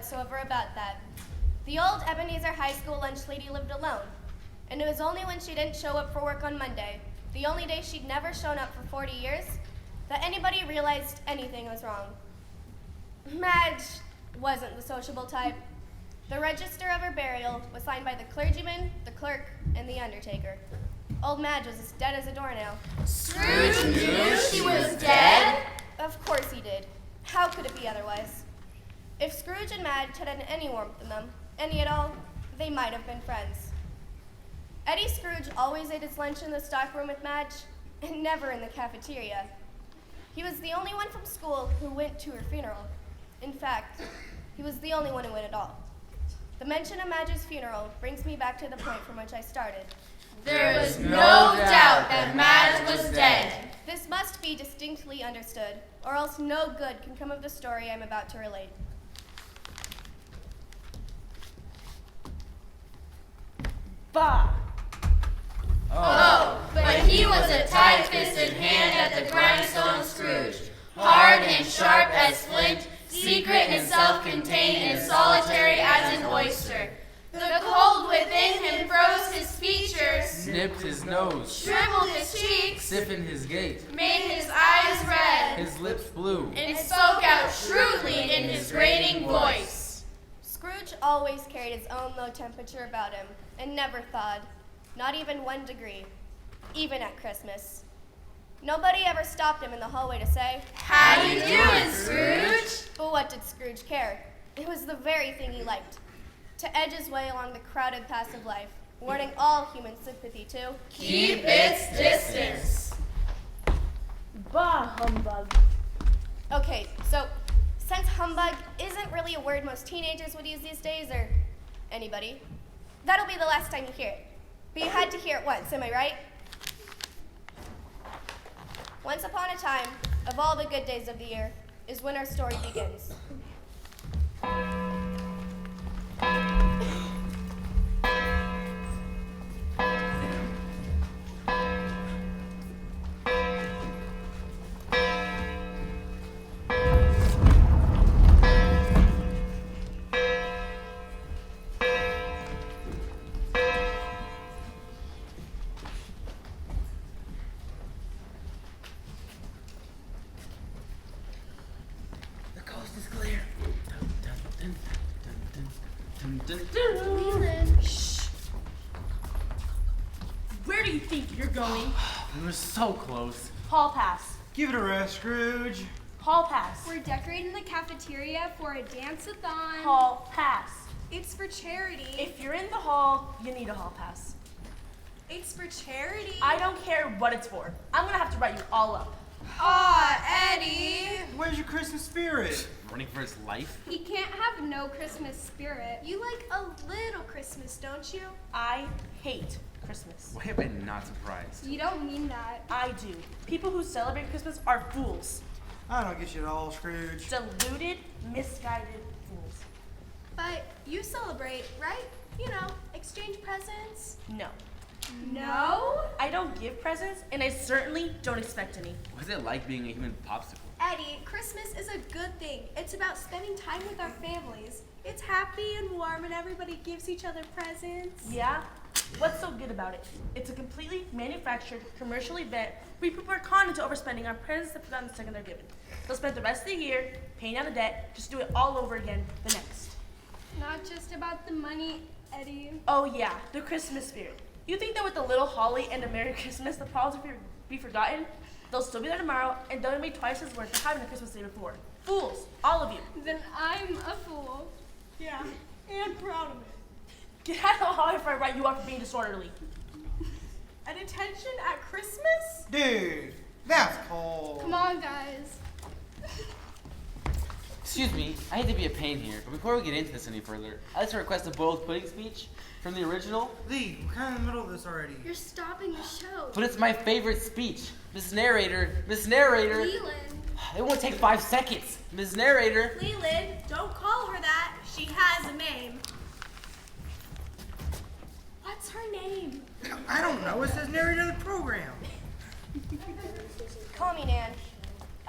whatsoever about that. The old Ebenezer High School lunch lady lived alone, and it was only when she didn't show up for work on Monday, the only day she'd never shown up for 40 years, that anybody realized anything was wrong. Madge wasn't the sociable type. The register of her burial was signed by the clergyman, the clerk, and the undertaker. Old Madge was as dead as a doornail. Scrooge knew she was dead? Of course he did. How could it be otherwise? If Scrooge and Madge had any warmth in them, any at all, they might have been friends. Eddie Scrooge always ate his lunch in the stockroom with Madge, and never in the cafeteria. He was the only one from school who went to her funeral. In fact, he was the only one who went at all. The mention of Madge's funeral brings me back to the point from which I started. There was no doubt that Madge was dead. This must be distinctly understood, or else no good can come of the story I'm about to relate. Bah! Oh, but he was a tight-fisted hand at the grindstone Scrooge, hard and sharp as flint, secret and self-contained and solitary as an oyster. The cold within him froze his features, snipped his nose, shriveled his cheeks, stiffened his gait, made his eyes red, his lips blue, and spoke out shrewdly in his grating voice. Scrooge always carried his own low temperature about him, and never thawed, not even 1 degree, even at Christmas. Nobody ever stopped him in the hallway to say, "How you doing, Scrooge?" But what did Scrooge care? It was the very thing he liked. To edge his way along the crowded paths of life, warning all human sympathy to keep its distance. Bah, humbug. Okay, so since humbug isn't really a word most teenagers would use these days, or anybody, that'll be the last time you hear it. But you had to hear it once, am I right? Once upon a time, of all the good days of the year, is when our story begins. Shh. Where do you think you're going? We were so close. Hall pass. Give it a rest, Scrooge. Hall pass. We're decorating the cafeteria for a dance-a-thon. Hall pass. It's for charity. If you're in the hall, you need a hall pass. It's for charity. I don't care what it's for. I'm gonna have to write you all up. Aw, Eddie. Where's your Christmas spirit? Running for his life? He can't have no Christmas spirit. You like a little Christmas, don't you? I hate Christmas. Why am I not surprised? You don't mean that. I do. People who celebrate Christmas are fools. I don't get you at all, Scrooge. Deluded, misguided fools. But you celebrate, right? You know, exchange presents. No. No? I don't give presents, and I certainly don't expect any. What's it like being a human popsicle? Eddie, Christmas is a good thing. It's about spending time with our families. It's happy and warm and everybody gives each other presents. Yeah? What's so good about it? It's a completely manufactured commercial event where people are conned into overspending on presents they forgot the second they're given. They'll spend the rest of the year paying down the debt, just do it all over again the next. Not just about the money, Eddie. Oh yeah, the Christmas spirit. You think that with a little holly and a Merry Christmas, the problems will be forgotten? They'll still be there tomorrow, and they'll be twice as worth of having a Christmas day before. Fools, all of you. Then I'm a fool. Yeah, and proud of it. Get out of the hallway before I write you up for being disorderly. A detention at Christmas? Dude, that's cold. Come on, guys. Excuse me, I hate to be a pain here, but before we get into this any further, I'd like to request a boiled pudding speech from the original. Lee, we're kind of in the middle of this already. You're stopping the show. But it's my favorite speech. Miss Narrator, Miss Narrator. Leland. It won't take 5 seconds. Miss Narrator. Leland, don't call her that. She has a name. What's her name? I don't know. It says narrator of the program. Call me Nan.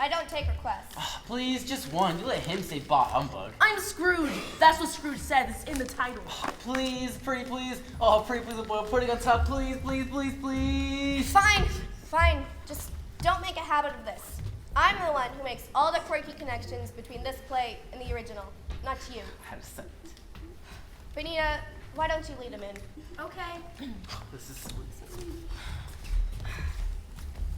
I don't take requests. Please, just one. You let him say bah humbug. I'm Scrooge. That's what Scrooge said. It's in the title. Please, pretty please. Oh, pretty please, a boil pudding on top. Please, please, please, please. Fine. Just don't make a habit of this. I'm the one who makes all the quirky connections between this play and the original, not you. How to send it. Benita, why don't you lead him in? Okay. This is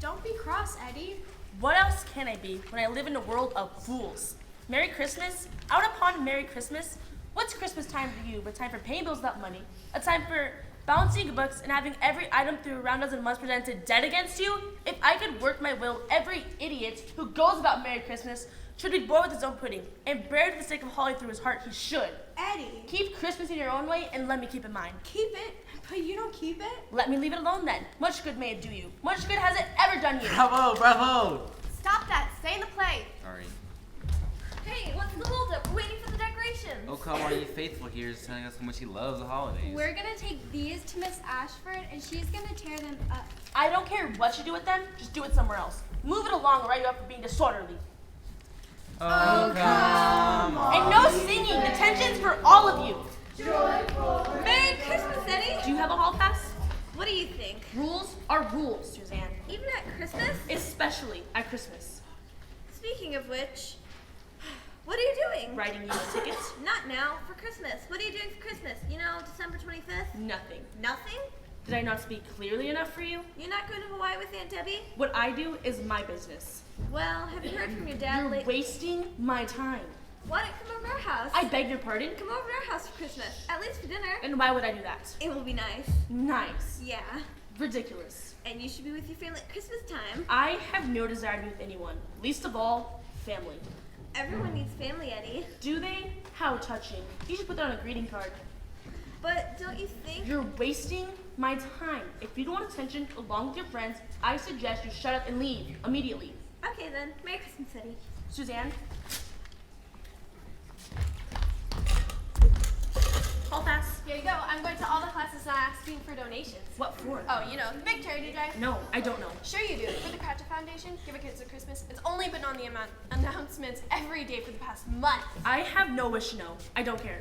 Don't be cross, Eddie. What else can I be when I live in a world of fools? Merry Christmas? Out upon Merry Christmas? What's Christmas time for you but time for paying bills without money? A time for balancing books and having every item through around dozen months presented dead against you? If I could work my will, every idiot who goes about Merry Christmas should be bored with his own pudding and bear for the sake of holly through his heart. He should. Eddie. Keep Christmas in your own way and let me keep it mine. Keep it, but you don't keep it? Let me leave it alone then. Much good may it do you. Much good has it ever done you. Bravo. Stop that. Stay in the play. Sorry. Hey, what's the holdup? We're waiting for the decorations. Oh, come on, you faithful here is telling us how much he loves the holidays. We're gonna take these to Miss Ashford, and she's gonna tear them up. I don't care what you do with them, just do it somewhere else. Move it along or write you up for being disorderly. Oh, come on. And no singing. Detention's for all of you. Merry Christmas, Eddie. Do you have a hall pass? What do you think? Rules are rules, Suzanne. Even at Christmas? Especially at Christmas. Speaking of which, what are you doing? Writing you a ticket? Not now, for Christmas. What are you doing for Christmas? You know, December 25th? Nothing. Nothing? Did I not speak clearly enough for you? You're not going to Hawaii with Aunt Debbie? What I do is my business. Well, have you heard from your dad You're lately? wasting my time. Why don't you come over to our house? I beg your pardon? Come over to our house for Christmas, at least for dinner. And why would I do that? It will be nice. Nice. Yeah. Ridiculous. And you should be with your family at Christmas time. I have no desire to be with anyone. Least of all, family. Everyone needs family, Eddie. Do they? How touching. You should put that on a greeting card. But don't you think? You're wasting my time. If you don't want attention along with your friends, I suggest you shut up and leave immediately. Okay then. Merry Christmas, Eddie. Suzanne? Hall pass. Here you go. I'm going to all the classes and asking for donations. What for? Oh, you know, the big charity drive. No, I don't know. Sure you do. For the Cratchit Foundation, Give a Kids a Christmas. It's only been on the announcements every day for the past month. I have no wish to know. I don't care.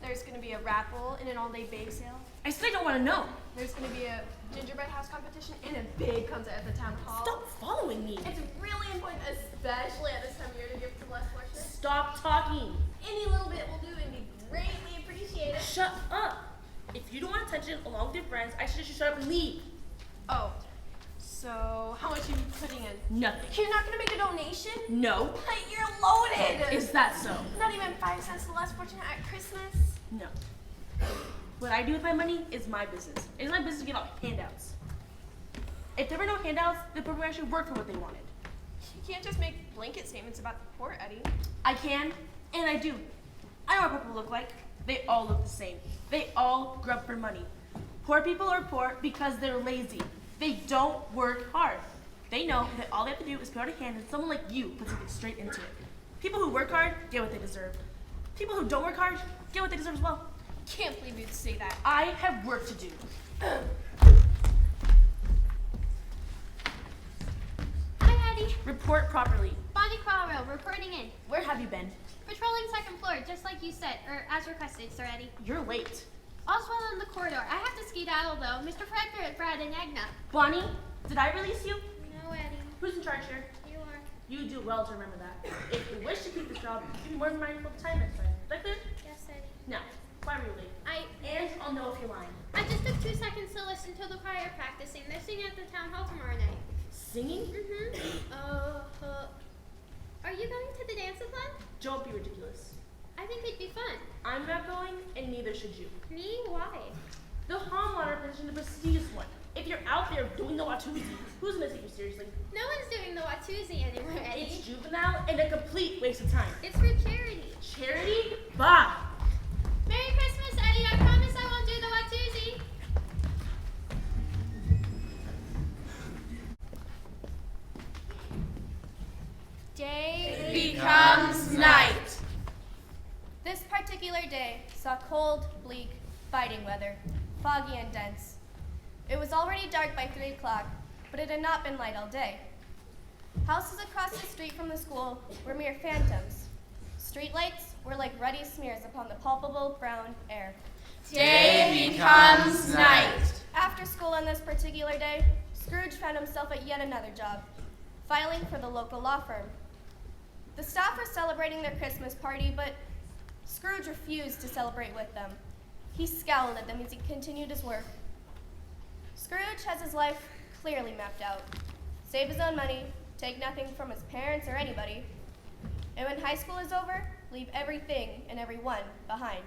There's going to be a raffle and an all-day bake sale. I still don't want to know. There's going to be a gingerbread house competition and a big concert at the town hall. Stop following me. It's really important, especially at this time of year, to give to less fortunate. Stop talking. Any little bit will do and be greatly appreciated. Shut up. If you don't want attention along with your friends, I suggest you shut up and leave. Oh, so how much are you putting in? Nothing. You're not going to make a donation? No. But you're loaded. Is that so? Not even 5 cents to less fortunate at Christmas? No. What I do with my money is my business. It is my business to give out handouts. If there were no handouts, the people would actually work for what they wanted. You can't just make blanket statements about the poor, Eddie. I can, and I do. I know what people look like. They all look the same. They all grub for money. Poor people are poor because they're lazy. They don't work hard. They know that all they have to do is put out a hand and someone like you puts something straight into it. People who work hard get what they deserve. People who don't work hard get what they deserve as well. Can't believe you'd say that. I have work to do. Hi, Eddie. Report properly. Bonnie Crowell reporting in. Where have you been? Patrolling second floor, just like you said, or as requested, Sir Eddie. You're late. Oswald in the corridor. I have to skedaddle, though. Mr. Frederick, Brad, and Agna. Bonnie, did I release you? No, Eddie. Who's in charge here? You are. You do well to remember that. If you wish to keep this job, you be more mindful of time next time. Is that clear? Yes, Eddie. Now, why were you late? And I'll know if you're lying. I just took 2 seconds to listen to the choir practicing. They're singing at the town hall tomorrow night. Singing? Mm-hmm. Are you going to the dance-a-thon? Don't be ridiculous. I think it'd be fun. I'm not going, and neither should you. Me? Why? The hall monitor position is a prestigious one. If you're out there doing the Watusi, who's gonna take you seriously? No one's doing the Watusi anymore, Eddie. It's juvenile and a complete waste of time. It's for charity. Charity? Bah! Merry Christmas, Eddie. I promise I won't do the Watusi. Day becomes night. This particular day saw cold, bleak, biting weather, foggy and dense. It was already dark by 3 o'clock, but it had not been light all day. Houses across the street from the school were mere phantoms. Streetlights were like ruddy smears upon the palpable brown air. Day becomes night. After school on this particular day, Scrooge found himself at yet another job, filing for the local law firm. The staff were celebrating their Christmas party, but Scrooge refused to celebrate with them. He scowled at them as he continued his work. Scrooge has his life clearly mapped out. Save his own money, take nothing from his parents or anybody, and when high school is over, leave everything and everyone behind.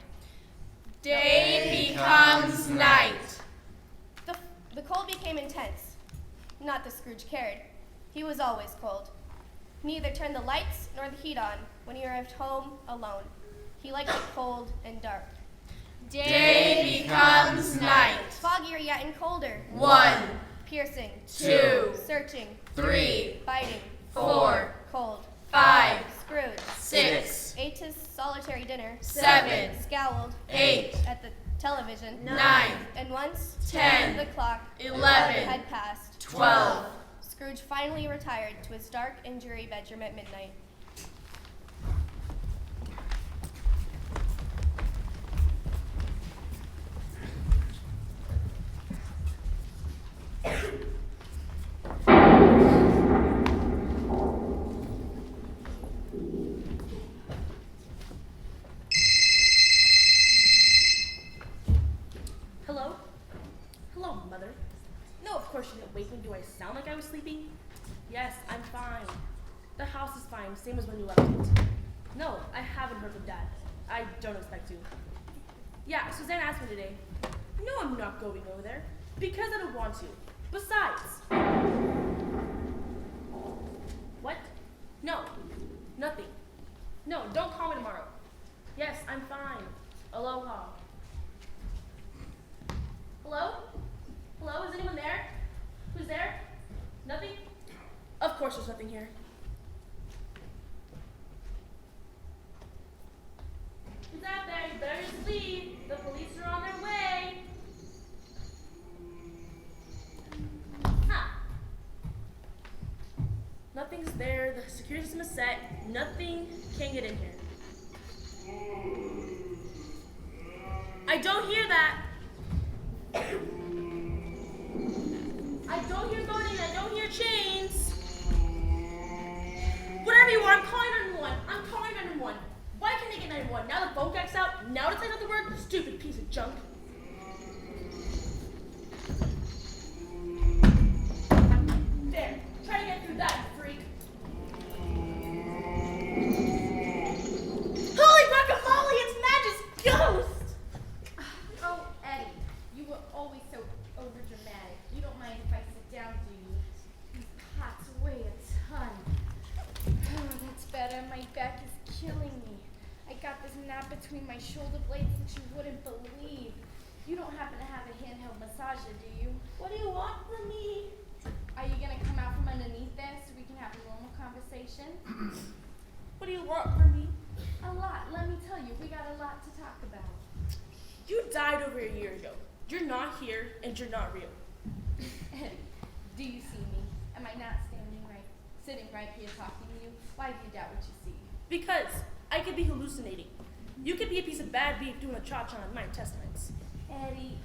Day becomes night. The cold became intense. Not that Scrooge cared. He was always cold. Neither turned the lights nor the heat on when he arrived home alone. He liked it cold and dark. Day becomes night. Foggier yet and colder. 1, Piercing. 2, Searching. 3, Biting. 4, Cold. 5, Scrooge 6, ate his solitary dinner. 7, Scowled 8, at the television. 9, And once 10, the clock 11, had passed. 12. Scrooge finally retired to his dark and dreary bedroom at midnight. Hello? Hello, Mother. No, of course you didn't wake me. Do I sound like I was sleeping? Yes, I'm fine. The house is fine, same as when you left it. No, I haven't heard from Dad. I don't expect to. Yeah, Suzanne asked me today. No, I'm not going over there. Because I don't want to. Besides. What? No. Nothing. No, don't call me tomorrow. Yes, I'm fine. Aloha. Hello? Hello, is anyone there? Who's there? Nothing? Of course there's nothing here. Who's out there? You better just leave. The police are on their way. Huh. Nothing's there. The security system is set. Nothing can get in here. I don't hear that. I don't hear voting. I don't hear chains. Whatever you are, I'm calling 911. I'm calling 911. Why can't I get 911? Now the phone jack's out. Now it's not the work. Stupid piece of junk. There. Try to get through that, you freak. Holy guacamole! It's Madge's ghost! Oh, Eddie, you were always so overdramatic. You don't mind if I sit down, do you? These pots weigh a ton. Oh, that's better. My back is killing me. I got this knot between my shoulder blades that you wouldn't believe. You don't happen to have a handheld massager, do you? What do you want from me? Are you gonna come out from underneath there so we can have a normal conversation? What do you want from me? A lot. Let me tell you, we got a lot to talk about. You died over a year ago. You're not here, and you're not real. Eddie, do you see me? Am I not sitting right here talking to you? Why do you doubt what you see? Because I could be hallucinating. You could be a piece of bad beef doing a cha-cha in my intestines. Eddie,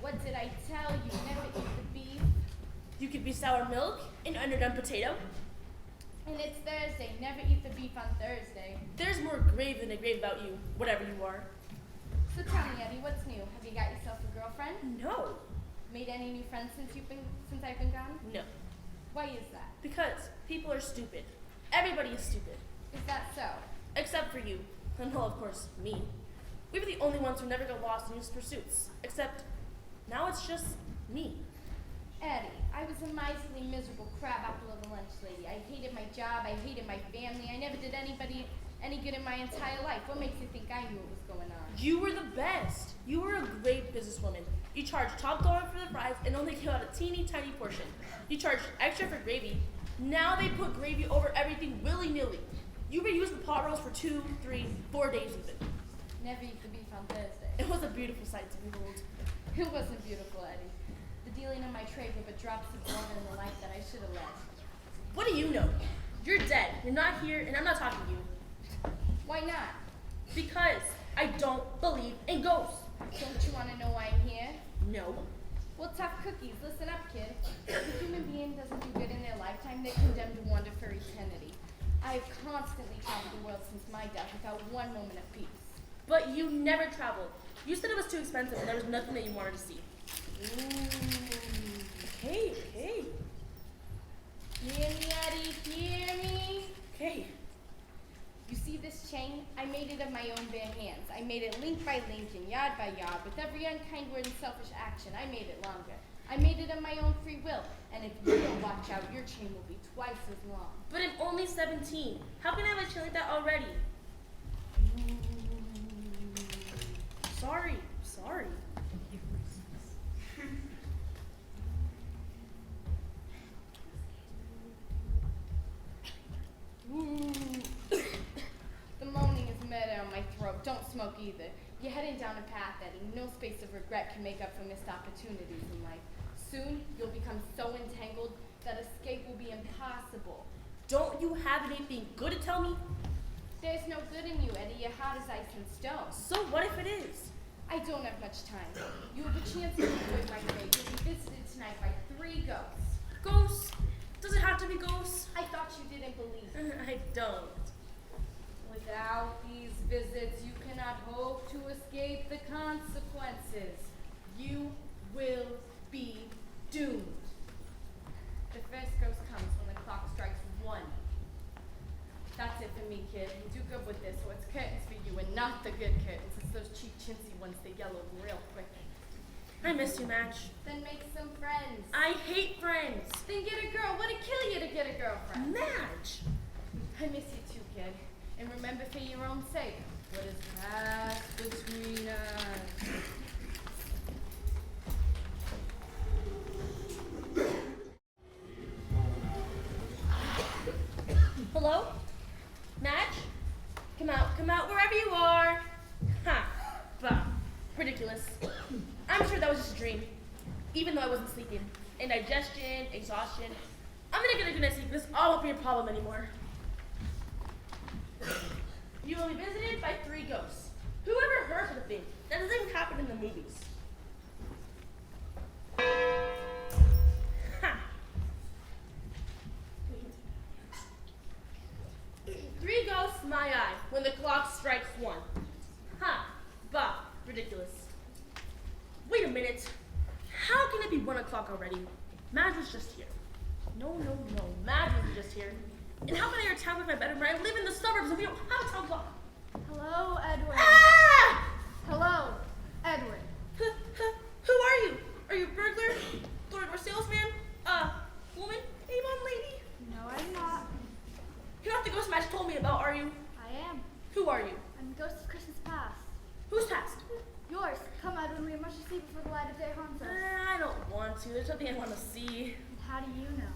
what did I tell you? Never eat the beef. You could be sour milk, an underdone potato. And it's Thursday. Never eat the beef on Thursday. There's more grave than a grave about you, whatever you are. So tell me, Eddie, what's new? Have you got yourself a girlfriend? No. Made any new friends since I've been gone? No. Why is that? Because people are stupid. Everybody is stupid. Is that so? Except for you. And well, of course, me. We were the only ones who never got lost in youth pursuits. Except, now it's just me. Eddie, I was a miserly, miserable crab apple of a lunch lady. I hated my job. I hated my family. I never did anybody any good in my entire life. What makes you think I knew what was going on? You were the best. You were a great businesswoman. You charged top dollar for the fries and only gave out a teeny tiny portion. You charged extra for gravy. Now they put gravy over everything willy-nilly. You reused the pot roast for 2, 3, 4 days even. Never eat the beef on Thursday. It was a beautiful sight to behold. It wasn't beautiful, Eddie. The dealing in my trade were but drops of water in the life that I should have led. What do you know? You're dead. You're not here, and I'm not talking to you. Why not? Because I don't believe in ghosts. Don't you want to know why I'm here? No. Well, tough cookies. Listen up, kid. If a human being doesn't do good in their lifetime, they're condemned to wander for eternity. I have constantly traveled the world since my death without one moment of peace. But you never traveled. You said it was too expensive and there was nothing that you wanted to see. Hey. Hear me, Eddie? Hear me? Okay. You see this chain? I made it of my own bare hands. I made it link by link and yard by yard. With every unkind word and selfish action, I made it longer. I made it of my own free will. And if you don't watch out, your chain will be twice as long. But I'm only 17. How can I have a chain like that already? Sorry. The moaning is murder on my throat. Don't smoke either. You're heading down a path, Eddie. No space of regret can make up for missed opportunities in life. Soon, you'll become so entangled that escape will be impossible. Don't you have anything good to tell me? There's no good in you, Eddie. You're hard as ice and stone. So what if it is? I don't have much time. You have a chance to avoid my fate. You'll be visited tonight by 3 ghosts. Ghosts? Does it have to be ghosts? I thought you didn't believe me. I don't. Without these visits, you cannot hope to escape the consequences. You will be doomed. The first ghost comes when the clock strikes 1. That's it for me, kid. You do good with this, so it's curtains for you and not the good curtains. It's those cheap chintzy ones that yellow real quick. I miss you, Madge. Then make some friends. I hate friends. Then get a girl. What'd kill you to get a girlfriend? Madge! I miss you too, kid. And remember for your own sake, what is past between us. Hello? Madge? Come out, wherever you are. Ha! Bah. Ridiculous. I'm sure that was just a dream. Even though I wasn't sleeping. Indigestion, exhaustion. I'm gonna get a good night's sleep. This all won't be a problem anymore. You will be visited by 3 ghosts. Whoever heard of the thing? That doesn't even happen in the movies. Ha! 3 ghosts, my eye, when the clock strikes 1. Ha! Bah! Ridiculous. Wait a minute. How can it be 1 o'clock already? Madge was just here. No. Madge was just here. And how can I hear town with my bedroom where I live in the suburbs and we don't have a town clock? Hello, Edwin. Ah! Hello, Edwin. Who are you? Are you a burglar? Door-to-door salesman? Woman? Avon lady? No, I'm not. You're not the ghost Madge told me about, are you? I am. Who are you? I'm the ghost of Christmas past. Who's past? Yours. Come, Edwin. We have much to see before the light of day haunts us. I don't want to. There's nothing I want to see. And how do you know?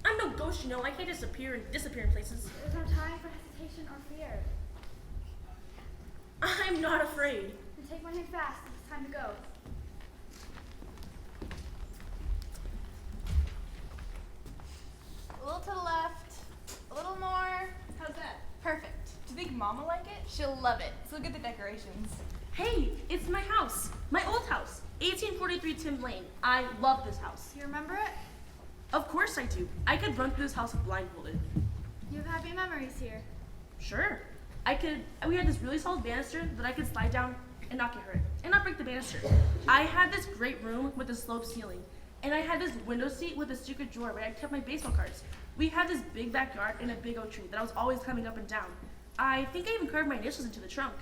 I'm no ghost, you know. I can't just disappear in places. There's no time for hesitation or fear. I'm not afraid. Then take my hand fast. It's time to go. A little to the left. A little more. How's that? Perfect. Do you think Mama like it? She'll love it. Let's look at the decorations. Hey, it's my house. My old house. 1843 Tim Lane. I love this house. You remember it? Of course I do. I could run through this house blindfolded. You have happy memories here. Sure. We had this really solid banister that I could slide down and not get hurt, and not break the banister. I had this great room with a sloped ceiling, and I had this window seat with a secret drawer where I kept my baseball cards. We had this big backyard and a big oak tree that I was always climbing up and down. I think I even carved my initials into the trunk.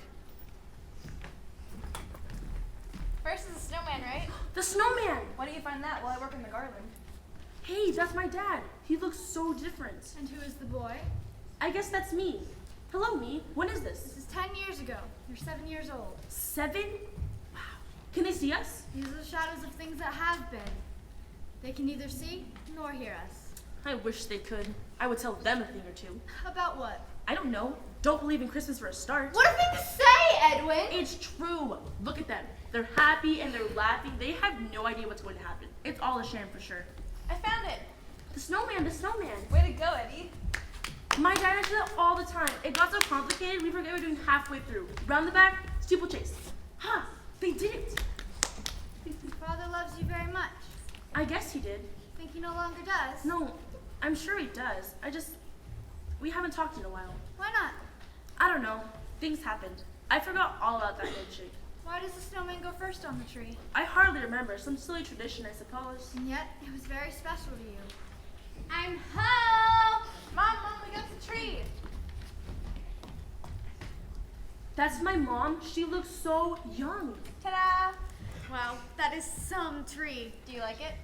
First is a snowman, right? The snowman! Why don't you find that while I work in the garden? Hey, that's my dad. He looks so different. And who is the boy? I guess that's me. Hello, me. When is this? This is 10 years ago. You're 7 years old. 7? Wow. Can they see us? These are the shadows of things that have been. They can neither see nor hear us. I wish they could. I would tell them a thing or two. About what? I don't know. Don't believe in Christmas for a start. What are things to say, Edwin? It's true. Look at them. They're happy and they're laughing. They have no idea what's going to happen. It's all a sham for sure. I found it. The snowman, the snowman. Way to go, Eddie. My dad used to do that all the time. It got so complicated, we forget we're doing halfway through. Round the back, steeplechase. Huh, they did it. Father loves you very much. I guess he did. Think he no longer does? No, I'm sure he does. We haven't talked in a while. Why not? I don't know. Things happened. I forgot all about that handshake. Why does the snowman go first on the tree? I hardly remember. Some silly tradition, I suppose. And yet, it was very special to you. I'm home! Mom, we got the tree. That's my mom. She looks so young. Ta-da! Wow, that is some tree. Do you like it?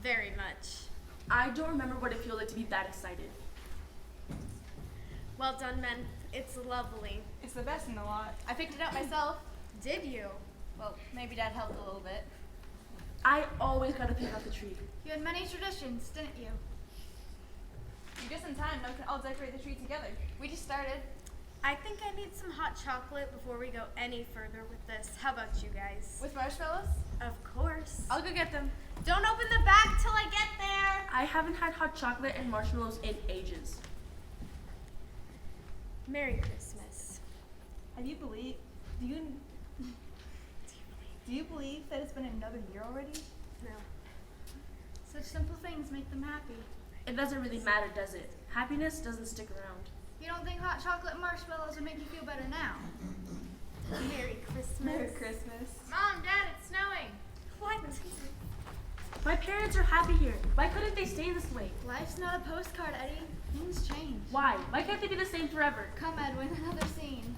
Very much. I don't remember what it feels like to be that excited. Well done, men. It's lovely. It's the best in the lot. I picked it up myself. Did you? Well, maybe Dad helped a little bit. I always gotta pick out the tree. You had many traditions, didn't you? You're just in time. Now we can all decorate the tree together. We just started. I think I need some hot chocolate before we go any further with this. How about you guys? With marshmallows? Of course. I'll go get them. Don't open the back till I get there. I haven't had hot chocolate and marshmallows in ages. Merry Christmas. Do you believe that it's been another year already? No. Such simple things make them happy. It doesn't really matter, does it? Happiness doesn't stick around. You don't think hot chocolate and marshmallows would make you feel better now? Merry Christmas. Merry Christmas. Mom, Dad, it's snowing. What? My parents are happy here. Why couldn't they stay this way? Life's not a postcard, Eddie. Things change. Why? Why can't they be the same forever? Come, Edwin, another scene.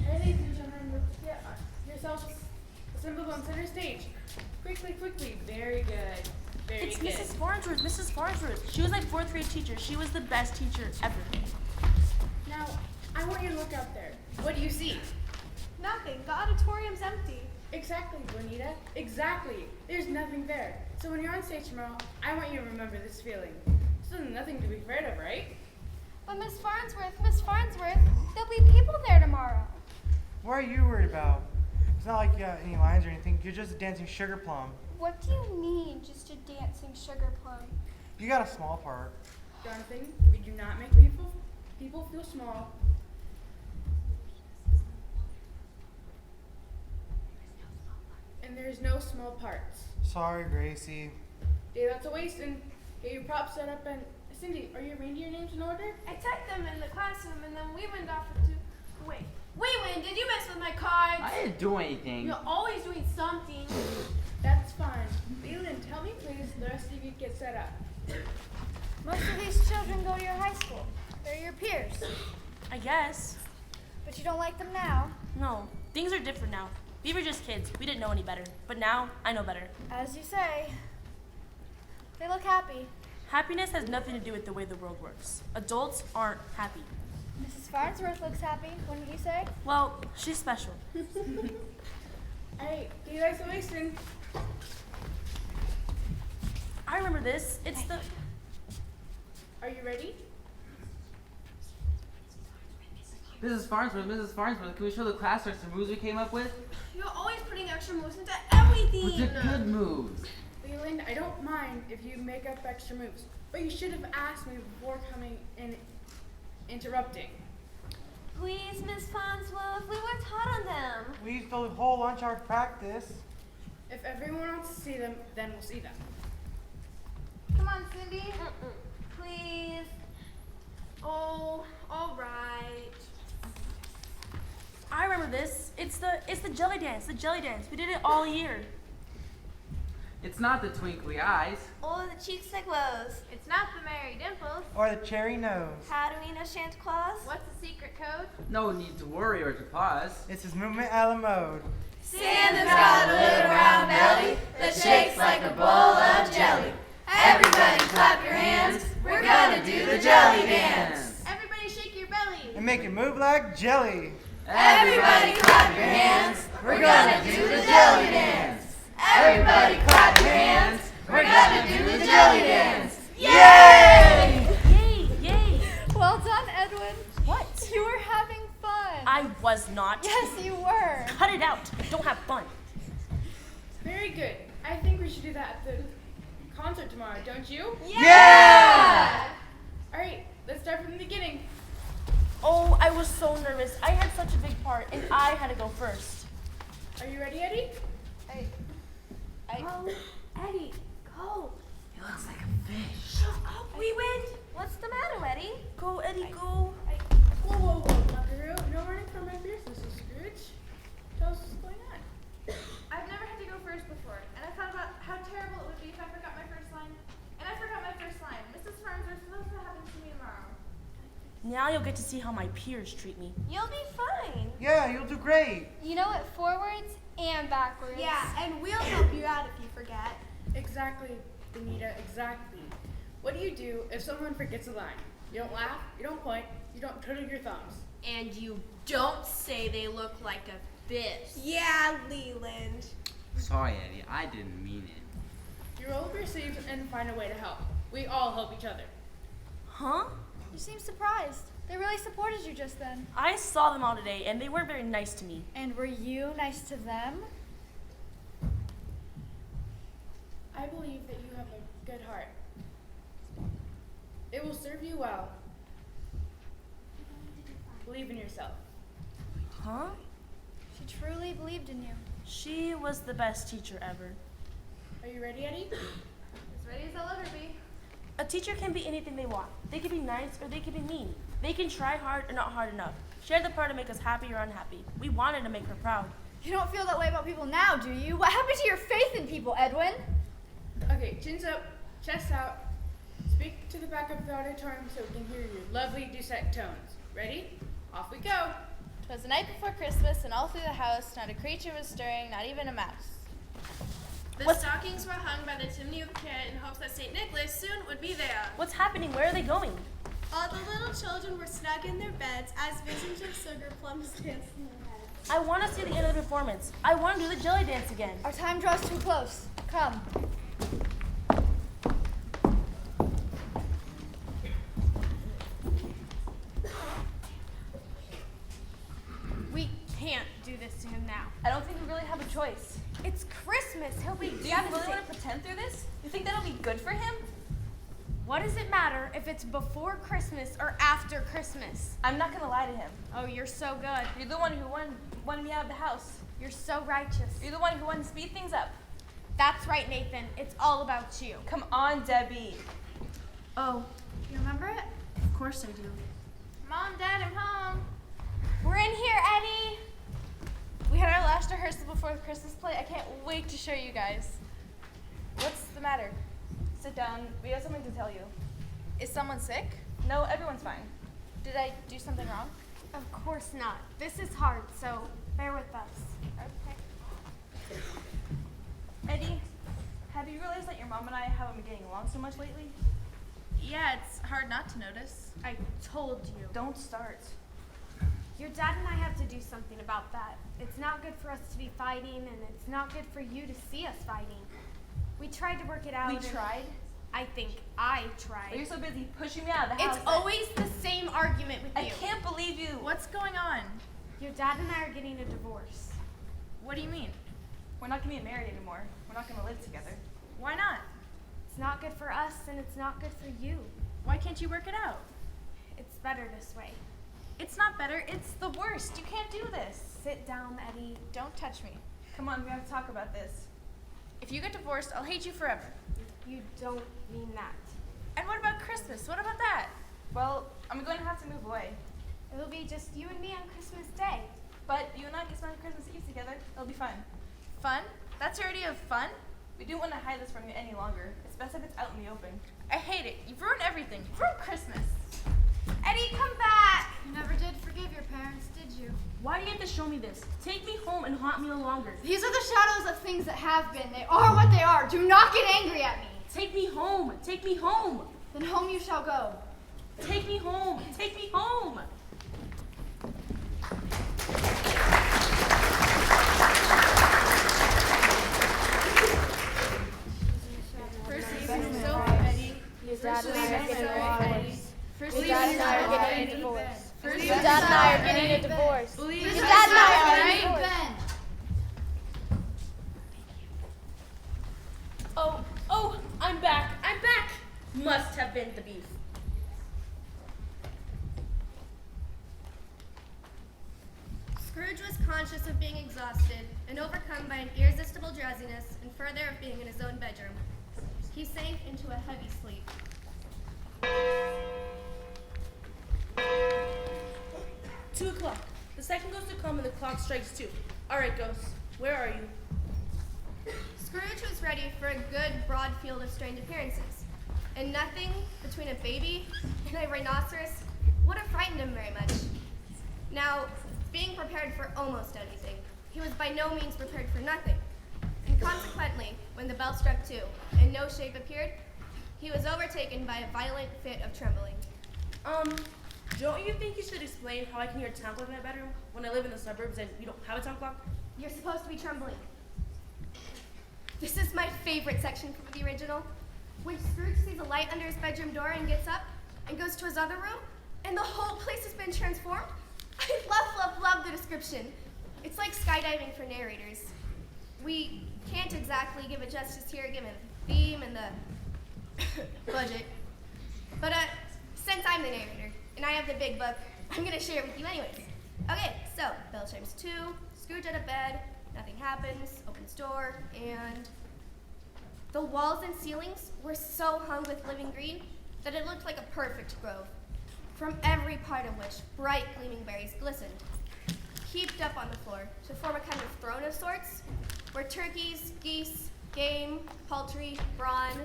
Ladies and gentlemen, let's get yourselves assembled on center stage. Quickly. Very good. Very It's good. Mrs. Farnsworth, Mrs. Farnsworth. She was my 4th grade teacher. She was the best teacher ever. Now, I want you to look out there. What do you see? Nothing. The auditorium's empty. Exactly, Juanita. Exactly. There's nothing there. So when you're on stage tomorrow, I want you to remember this feeling. So there's nothing to be afraid of, right? But Miss Farnsworth, there'll be people there tomorrow. What are you worried about? It's not like you got any lines or anything. You're just a dancing sugar plum. What do you mean, just a dancing sugar plum? You got a small part. Jonathan, we do not make people feel small. And there's no small parts. Sorry, Gracie. Okay, that's a waste, and get your props set up. And Cindy, are your reindeer names in order? I typed them in the classroom and then we went off to... Wait, did you mess with my cards? I didn't do anything. You're always doing something. That's fine. Leland, tell me please, the rest of you get set up. Most of these children go to your high school. They're your peers. I guess. But you don't like them now. No, things are different now. We were just kids. We didn't know any better. But now, I know better. As you say. They look happy. Happiness has nothing to do with the way the world works. Adults aren't happy. Mrs. Farnsworth looks happy, wouldn't you say? Well, she's special. Hey, you guys are wasting. I remember this. It's the... Are you ready? Mrs. Farnsworth, can we show the class some moves we came up with? You're always putting extra moves into everything. With the good moves. Leland, I don't mind if you make up extra moves, but you should have asked me before coming and interrupting. Please, Miss Farnsworth, we weren't hot on them. We used the whole lunch hour practice. If everyone wants to see them, then we'll see them. Come on, Cindy. Please. Oh, all right. I remember this. It's the jelly dance. We did it all year. It's not the twinkly eyes. Or the cheeks that glows. It's not the Merry Dimples. Or the cherry nose. How do we know Santa Claus? What's the secret code? No need to worry or to pause. It's his movement a la mode. Santa's got a little round belly that shakes like a bowl of jelly. Everybody clap your hands, we're gonna do the jelly dance. Everybody shake your belly. And make it move like jelly. Everybody clap your hands, we're gonna do the jelly dance. Everybody clap your hands, we're gonna do the jelly dance. Yay! Yay! Well done, Edwin. What? You were having fun. I was not. Yes, you were. Cut it out. Don't have fun. Very good. I think we should do that at the concert tomorrow, don't you? Yeah! All right, let's start from the beginning. Oh, I was so nervous. I had such a big part, and I had to go first. Are you ready, Eddie? Oh, Eddie, go. He looks like a fish. Shut up, we win. What's the matter, Eddie? Go, Eddie, go. Whoa, Buckaroo. No running from my fears, Mrs. Scrooge. Tell us what's going on. I've never had to go first before, and I thought about how terrible it would be if I forgot my first line. And I forgot my first line. Mrs. Farms are supposed to happen to me tomorrow. Now you'll get to see how my peers treat me. You'll be fine. Yeah, you'll do great. You know it forwards and backwards. Yeah, and we'll help you out if you forget. Exactly, Benita, exactly. What do you do if someone forgets a line? You don't laugh, you don't point, you don't twiddle your thumbs. And you don't say they look like a fish. Yeah, Leland. Sorry, Eddie. I didn't mean it. You roll up your sleeves and find a way to help. We all help each other. Huh? You seem surprised. They really supported you just then. I saw them all today, and they weren't very nice to me. And were you nice to them? I believe that you have a good heart. It will serve you well. Believe in yourself. Huh? She truly believed in you. She was the best teacher ever. Are you ready, Eddie? As ready as I'll ever be. A teacher can be anything they want. They can be nice or they can be mean. They can try hard or not hard enough. She had the power to make us happy or unhappy. We wanted to make her proud. You don't feel that way about people now, do you? What happened to your faith in people, Edwin? Okay, chins up, chest out. Speak to the back of the auditorium so we can hear your lovely dulcet tones. Ready? Off we go. 'Twas the night before Christmas, and all through the house not a creature was stirring, not even a mouse. The stockings were hung by the chimney of the garret in hopes that St. Nicholas soon would be there. What's happening? Where are they going? All the little children were snug in their beds as visions of sugar plums danced in their heads. I want to see the end of the performance. I want to do the jelly dance again. Our time draws too close. Come. We can't do this to him now. I don't think we really have a choice. It's Christmas. He'll be Do you really want to pretend through this? You think that'll be good for him? What does it matter if it's before Christmas or after Christmas? I'm not going to lie to him. Oh, you're so good. You're the one who wanted me out of the house. You're so righteous. You're the one who wanted to speed things up. That's right, Nathan. It's all about you. Come on, Debbie. Oh, you remember it? Of course I do. Mom, Dad, I'm home. We're in here, Eddie. We had our last rehearsal before the Christmas play. I can't wait to show you guys. What's the matter? Sit down. We have something to tell you. Is someone sick? No, everyone's fine. Did I do something wrong? Of course not. This is hard, so bear with us. Okay. Eddie, have you realized that your mom and I haven't been getting along so much lately? Yeah, it's hard not to notice. I told you. Don't start. Your dad and I have to do something about that. It's not good for us to be fighting, and it's not good for you to see us fighting. We tried to work it out. We and tried? I think I tried. But you're so busy pushing me out of the house. It's always the same argument with you. I can't believe you. What's going on? Your dad and I are getting a divorce. What do you mean? We're not going to be married anymore. We're not going to live together. Why not? It's not good for us, and it's not good for you. Why can't you work it out? It's better this way. It's not better, it's the worst. You can't do this. Sit down, Eddie. Don't touch me. Come on, we have to talk about this. If you get divorced, I'll hate you forever. You don't mean that. And what about Christmas? What about that? Well, I'm going to have to move away. It'll be just you and me on Christmas Day. But you and I can spend Christmas Eve together. It'll be fun. Fun? That's your idea of fun? We don't want to hide this from you any longer. It's best if it's out in the open. I hate it. You've ruined everything. You've ruined Christmas. Eddie, come back! You never did forgive your parents, did you? Why do you have to show me this? Take me home and haunt me no longer. These are the shadows of things that have been. They are what they are. Do not get angry at me. Take me home. Take me home. Then home you shall go. Take me home. Take me home. First season is over, Eddie. Your dad and I are getting Eddie. divorced. Your dad and I are getting divorced. Your dad and I are getting a divorce. Your dad and I are Right, getting a divorce. Ben? Oh, I'm back. Must have been the beef. Scrooge was conscious of being exhausted and overcome by an irresistible drowsiness and further of being in his own bedroom. He sank into a heavy sleep. 2 o'clock. The second goes to come and the clock strikes 2. All right, Ghost. Where are you? Scrooge was ready for a good, broad field of strange appearances, and nothing between a baby and a rhinoceros would have frightened him very much. Now, being prepared for almost anything, he was by no means prepared for nothing, and consequently, when the bell struck 2 and no shape appeared, he was overtaken by a violent fit of trembling. Don't you think you should explain how I can hear a town clock in my bedroom when I live in the suburbs and you don't have a town clock? You're supposed to be trembling. This is my favorite section from the original. When Scrooge sees a light under his bedroom door and gets up and goes to his other room, and the whole place has been transformed. I love the description. It's like skydiving for narrators. We can't exactly give it justice here given the theme and the budget. But since I'm the narrator and I have the big book, I'm gonna share it with you anyways. Okay, so bell chimes 2, Scrooge out of bed, nothing happens, opens door, and the walls and ceilings were so hung with living green that it looked like a perfect grove, from every part of which bright gleaming berries glistened, heaped up on the floor to form a kind of throne of sorts, where turkeys, geese, game, poultry, brawn,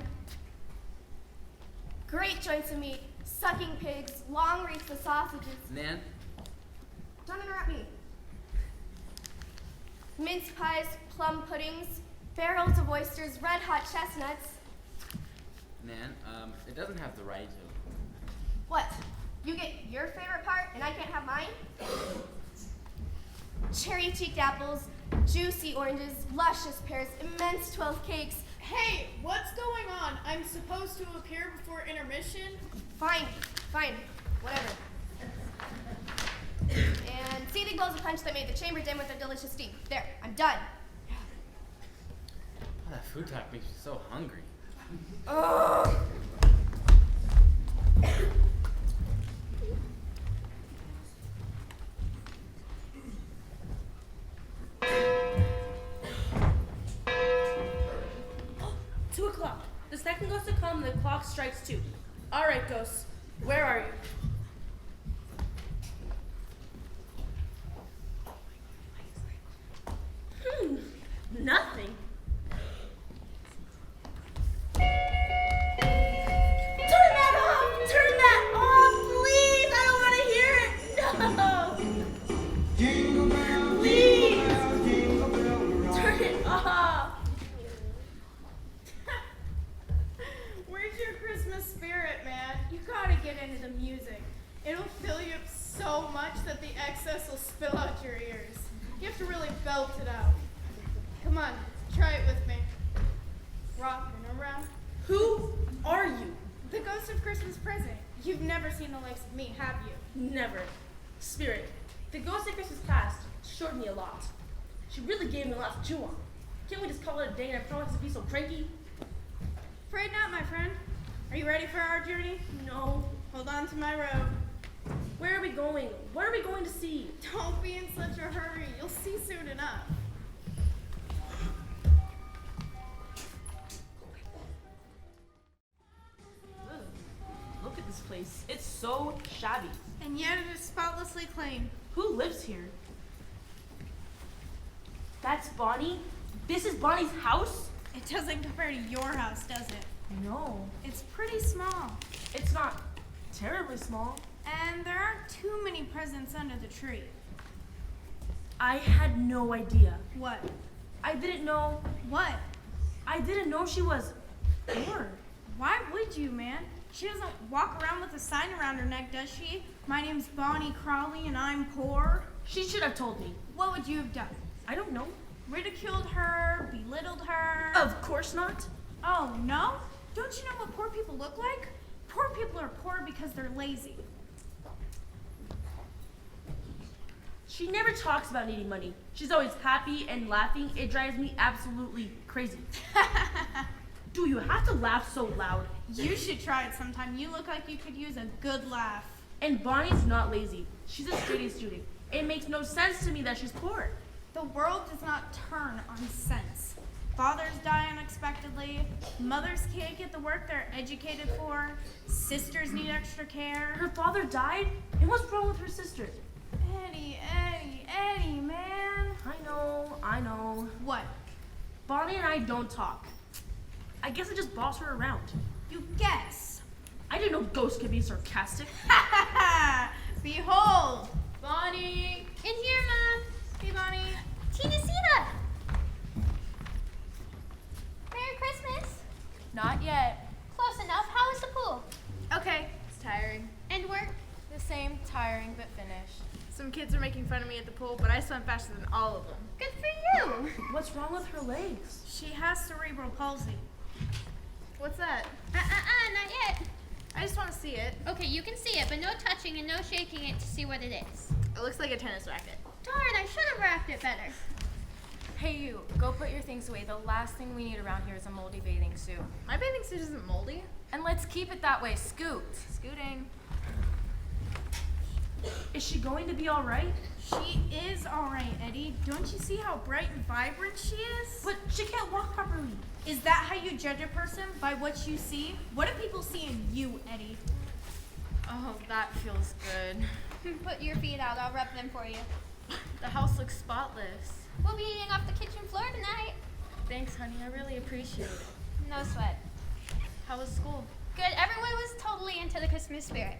great joints of meat, sucking pigs, long wreaths of sausages. Nan? Don't interrupt me. Mince pies, plum puddings, barrels of oysters, red hot chestnuts. Nan, it doesn't have the right to. What? You get your favorite part and I can't have mine? Cherry-cheeked apples, juicy oranges, luscious pears, immense 12 cakes. Hey, what's going on? I'm supposed to appear before intermission? Fine, whatever. And seething bowls of punch that made the chamber dim with their delicious steam. There, I'm done. Oh, that food talk makes me so hungry. Ugh. The second goes to come and the clock strikes 2. All right, Ghost, where are you? Nothing. Turn that off! Turn that off, please! I don't want to hear it! No! Jingle bell, Please! jingle bell, jingle bell, Turn it off! Where's your Christmas spirit, man? You gotta get into the music. It'll fill you up so much that the excess will spill out your ears. You have to really belt it out. Come on, try it with me. Rockin' around. Who are you? The ghost of Christmas present. You've never seen the likes of me, have you? Never. Spirit, the ghost of Christmas past showed me a lot. She really gave me a lot to chew on. Can't we just call it a day and I promise to be so cranky? Afraid not, my friend. Are you ready for our journey? No. Hold on to my robe. Where are we going? What are we going to see? Don't be in such a hurry. You'll see soon enough. Look at this place. It's so shabby. And yet it is spotlessly clean. Who lives here? That's Bonnie? This is Bonnie's house? It doesn't compare to your house, does it? No. It's pretty small. It's not terribly small. And there aren't too many presents under the tree. I had no idea. What? I didn't know. What? I didn't know she was poor. Why would you, man? She doesn't walk around with a sign around her neck, does she? My name's Bonnie Crawley and I'm poor. She should have told me. What would you have done? I don't know. Ridiculed her? Belittled her? Of course not. Oh, no? Don't you know what poor people look like? Poor people are poor because they're lazy. She never talks about needing money. She's always happy and laughing. It drives me absolutely crazy. Do you have to laugh so loud? You should try it sometime. You look like you could use a good laugh. And Bonnie's not lazy. She's a straight A student. It makes no sense to me that she's poor. The world does not turn on sense. Fathers die unexpectedly. Mothers can't get the work they're educated for. Sisters need extra care. Her father died? And what's wrong with her sister? Eddie, man. I know. What? Bonnie and I don't talk. I guess I just boss her around. You guess. I didn't know ghosts could be sarcastic. Behold. Bonnie! In here, Mom! Hey, Bonnie. Tina! Merry Christmas! Not yet. Close enough. How was the pool? Okay. It's tiring. And work? The same, tiring, but finished. Some kids are making fun of me at the pool, but I swam faster than all of them. Good for you! What's wrong with her legs? She has cerebral palsy. What's that? Not yet. I just want to see it. Okay, you can see it, but no touching and no shaking it to see what it is. It looks like a tennis racket. Darn, I should have wrapped it better. Hey you, go put your things away. The last thing we need around here is a moldy bathing suit. My bathing suit isn't moldy. And let's keep it that way. Scoot. Scooting. Is she going to be all right? She is all right, Eddie. Don't you see how bright and vibrant she is? But she can't walk properly. Is that how you judge a person? By what you see? What do people see in you, Eddie? Oh, that feels good. Put your feet out. I'll rub them for you. The house looks spotless. We'll be eating off the kitchen floor tonight. Thanks, honey. I really appreciate it. No sweat. How was school? Good. Everyone was totally into the Christmas spirit.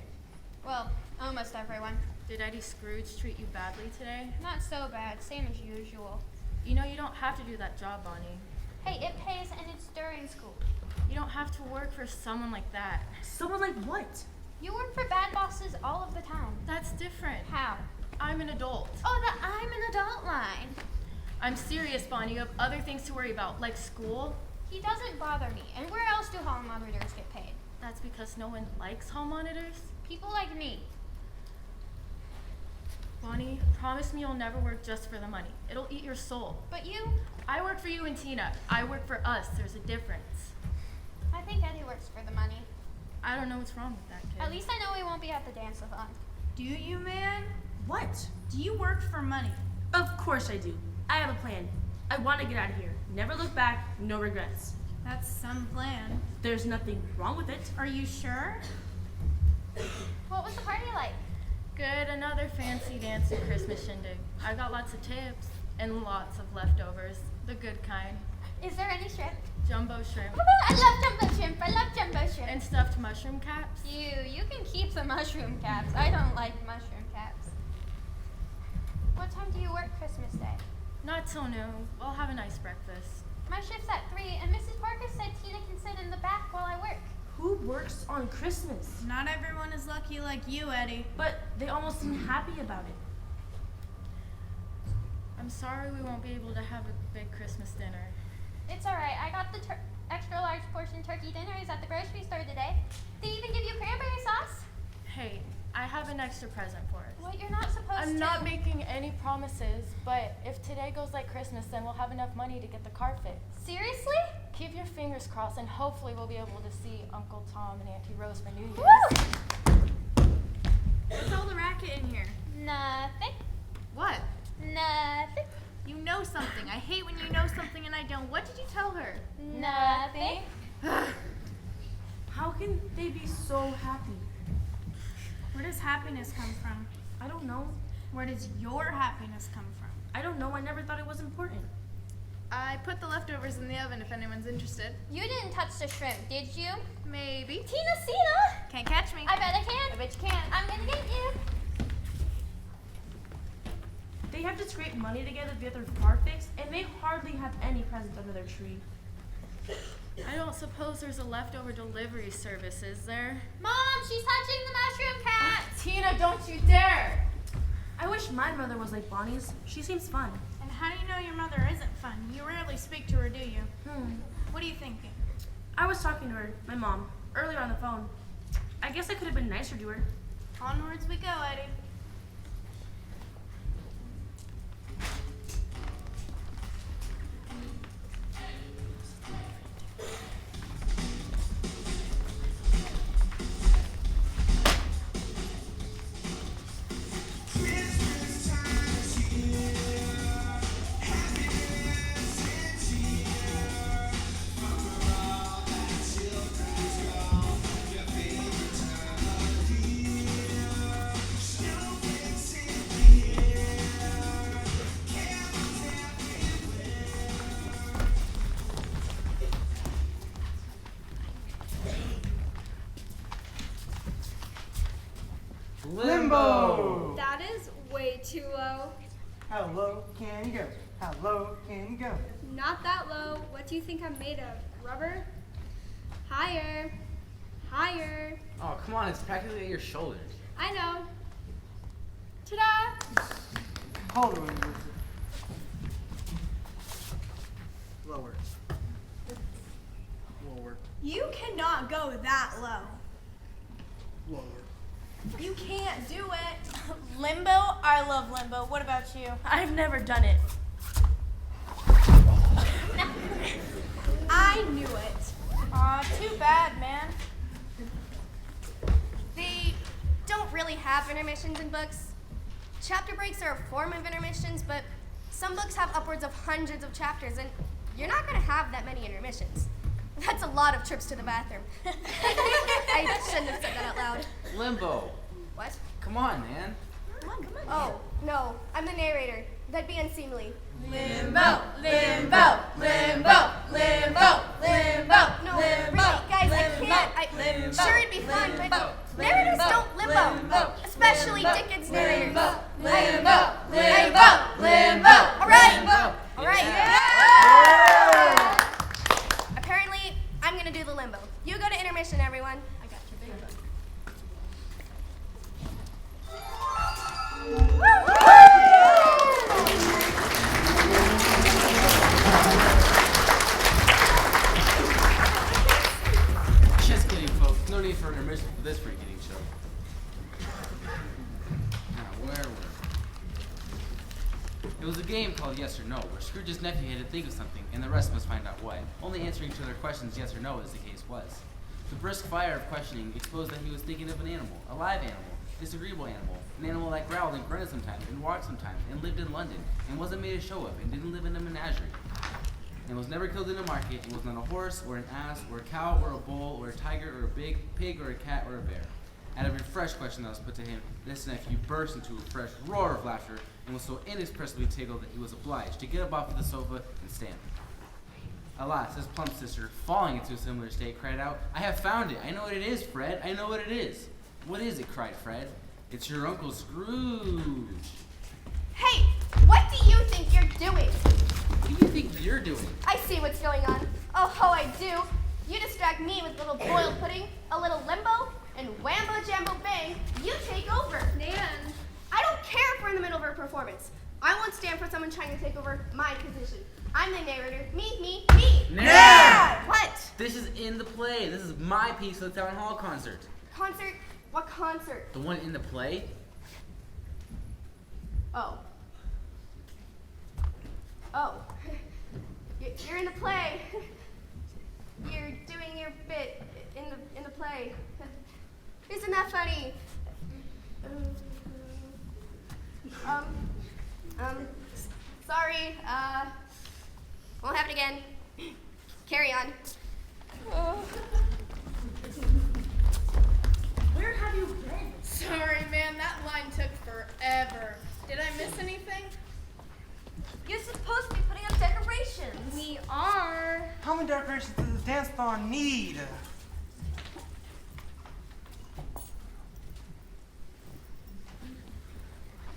Well, almost everyone. Did Eddie Scrooge treat you badly today? Not so bad. Same as usual. You know you don't have to do that job, Bonnie. Hey, it pays and it's during school. You don't have to work for someone like that. Someone like what? You work for bad bosses all of the time. That's different. How? I'm an adult. Oh, the I'm an adult line. I'm serious, Bonnie. You have other things to worry about, like school. He doesn't bother me. And where else do hall monitors get paid? That's because no one likes hall monitors. People like me. Bonnie, promise me you'll never work just for the money. It'll eat your soul. But you? I work for you and Tina. I work for us. There's a difference. I think Eddie works for the money. I don't know what's wrong with that kid. At least I know we won't be at the dance-a-thon. Do you, man? What? Do you work for money? Of course I do. I have a plan. I want to get out of here. Never look back, no regrets. That's some plan. There's nothing wrong with it. Are you sure? What was the party like? Good, another fancy dancy Christmas shindig. I got lots of tips and lots of leftovers. The good kind. Is there any shrimp? Jumbo shrimp. I love jumbo shrimp. I love jumbo shrimp. And stuffed mushroom caps. You can keep the mushroom caps. I don't like mushroom caps. What time do you work Christmas Day? Not till noon. We'll have a nice breakfast. My shift's at 3, and Mrs. Parker said Tina can sit in the back while I work. Who works on Christmas? Not everyone is lucky like you, Eddie. But they almost seem happy about it. I'm sorry we won't be able to have a big Christmas dinner. It's alright. I got the extra large portion turkey dinners at the grocery store today. They even give you cranberry sauce. Hey, I have an extra present for us. What, you're not supposed to? I'm not making any promises, but if today goes like Christmas, then we'll have enough money to get the car fixed. Seriously? Keep your fingers crossed, and hopefully we'll be able to see Uncle Tom and Auntie Rose for New Year's. What's all the racket in here? Nothing. What? Nothing. You know something. I hate when you know something and I don't. What did you tell her? Nothing. How can they be so happy? Where does happiness come from? I don't know. Where does your happiness come from? I don't know. I never thought it was important. I put the leftovers in the oven if anyone's interested. You didn't touch the shrimp, did you? Maybe. Tina! Can't catch me. I bet I can. I bet you can. I'm gonna get you. They have to scrape money together to get their car fixed, and they hardly have any presents under their tree. I don't suppose there's a leftover delivery service, is there? Mom, she's touching the mushroom cat. Tina, don't you dare! I wish my mother was like Bonnie's. She seems fun. And how do you know your mother isn't fun? You rarely speak to her, do you? What are you thinking? I was talking to her, my mom, earlier on the phone. I guess I could have been nicer to her. Onwards we go, Eddie. Limbo. That is way too low. How low can you go? How low can you go? Not that low. What do you think I'm made of? Rubber? Higher. Higher. Oh, come on, it's practically at your shoulders. I know. Ta-da! Hold on. Lower. Lower. You cannot go that low. Lower. You can't do it. Limbo? I love limbo. What about you? I've never done it. I knew it. Aw, too bad, man. They don't really have intermissions in books. Chapter breaks are a form of intermissions, but some books have upwards of hundreds of chapters, and you're not going to have that many intermissions. That's a lot of trips to the bathroom. I shouldn't have said that out loud. Limbo. What? Come on, man. Come on. Oh, no, I'm the narrator. That'd be unseemly. Limbo, limbo, limbo, limbo, limbo. No, really, guys, I can't. Sure, it'd be fun, but narrators don't limbo. Especially Dickens narrators. Limbo, limbo, limbo. All right. Apparently, I'm gonna do the limbo. You go to intermission, everyone. I got your big book. Just kidding, folks. No need for an intermission for this freaking show. Now, where were we? It was a game called Yes or No, where Scrooge's nephew had to think of something, and the rest must find out what. Only answering to their questions yes or no, as the case was. The brisk fire of questioning exposed that he was thinking of an animal, a live animal, disagreeable animal, an animal that growled and grunted sometimes, and walked sometimes, and lived in London, and wasn't made a show of, and didn't live in a menagerie, and was never killed in a market, and was not a horse, or an ass, or a cow, or a bull, or a tiger, or a big pig, or a cat, or a bear. At every fresh question that was put to him, this nephew burst into a fresh roar of laughter, and was so inexpressibly tickled that he was obliged to get up off of the sofa and stand. Alas, his plump sister, falling into a similar state, cried out, "I have found it! I know what it is, Fred! I know what it is!" "What is it?" cried Fred. "It's your Uncle Scrooge." Hey, what do you think you're doing? What do you think you're doing? I see what's going on. Oh, I do. You distract me with a little boiled pudding, a little limbo, and whambo jambo bang, you take over. Nan. I don't care if we're in the middle of a performance. I won't stand for someone trying to take over my position. I'm the narrator. Me. Nan! What? This is in the play. This is my piece of the town hall concert. Concert? What concert? The one in the play? Oh. You're in the play. You're doing your bit in the play. Isn't that funny? Sorry. Won't happen again. Carry on. Where have you been? Sorry, man, that line took forever. Did I miss anything? You're supposed to be putting up decorations. We are. How many decorations does the dance floor need?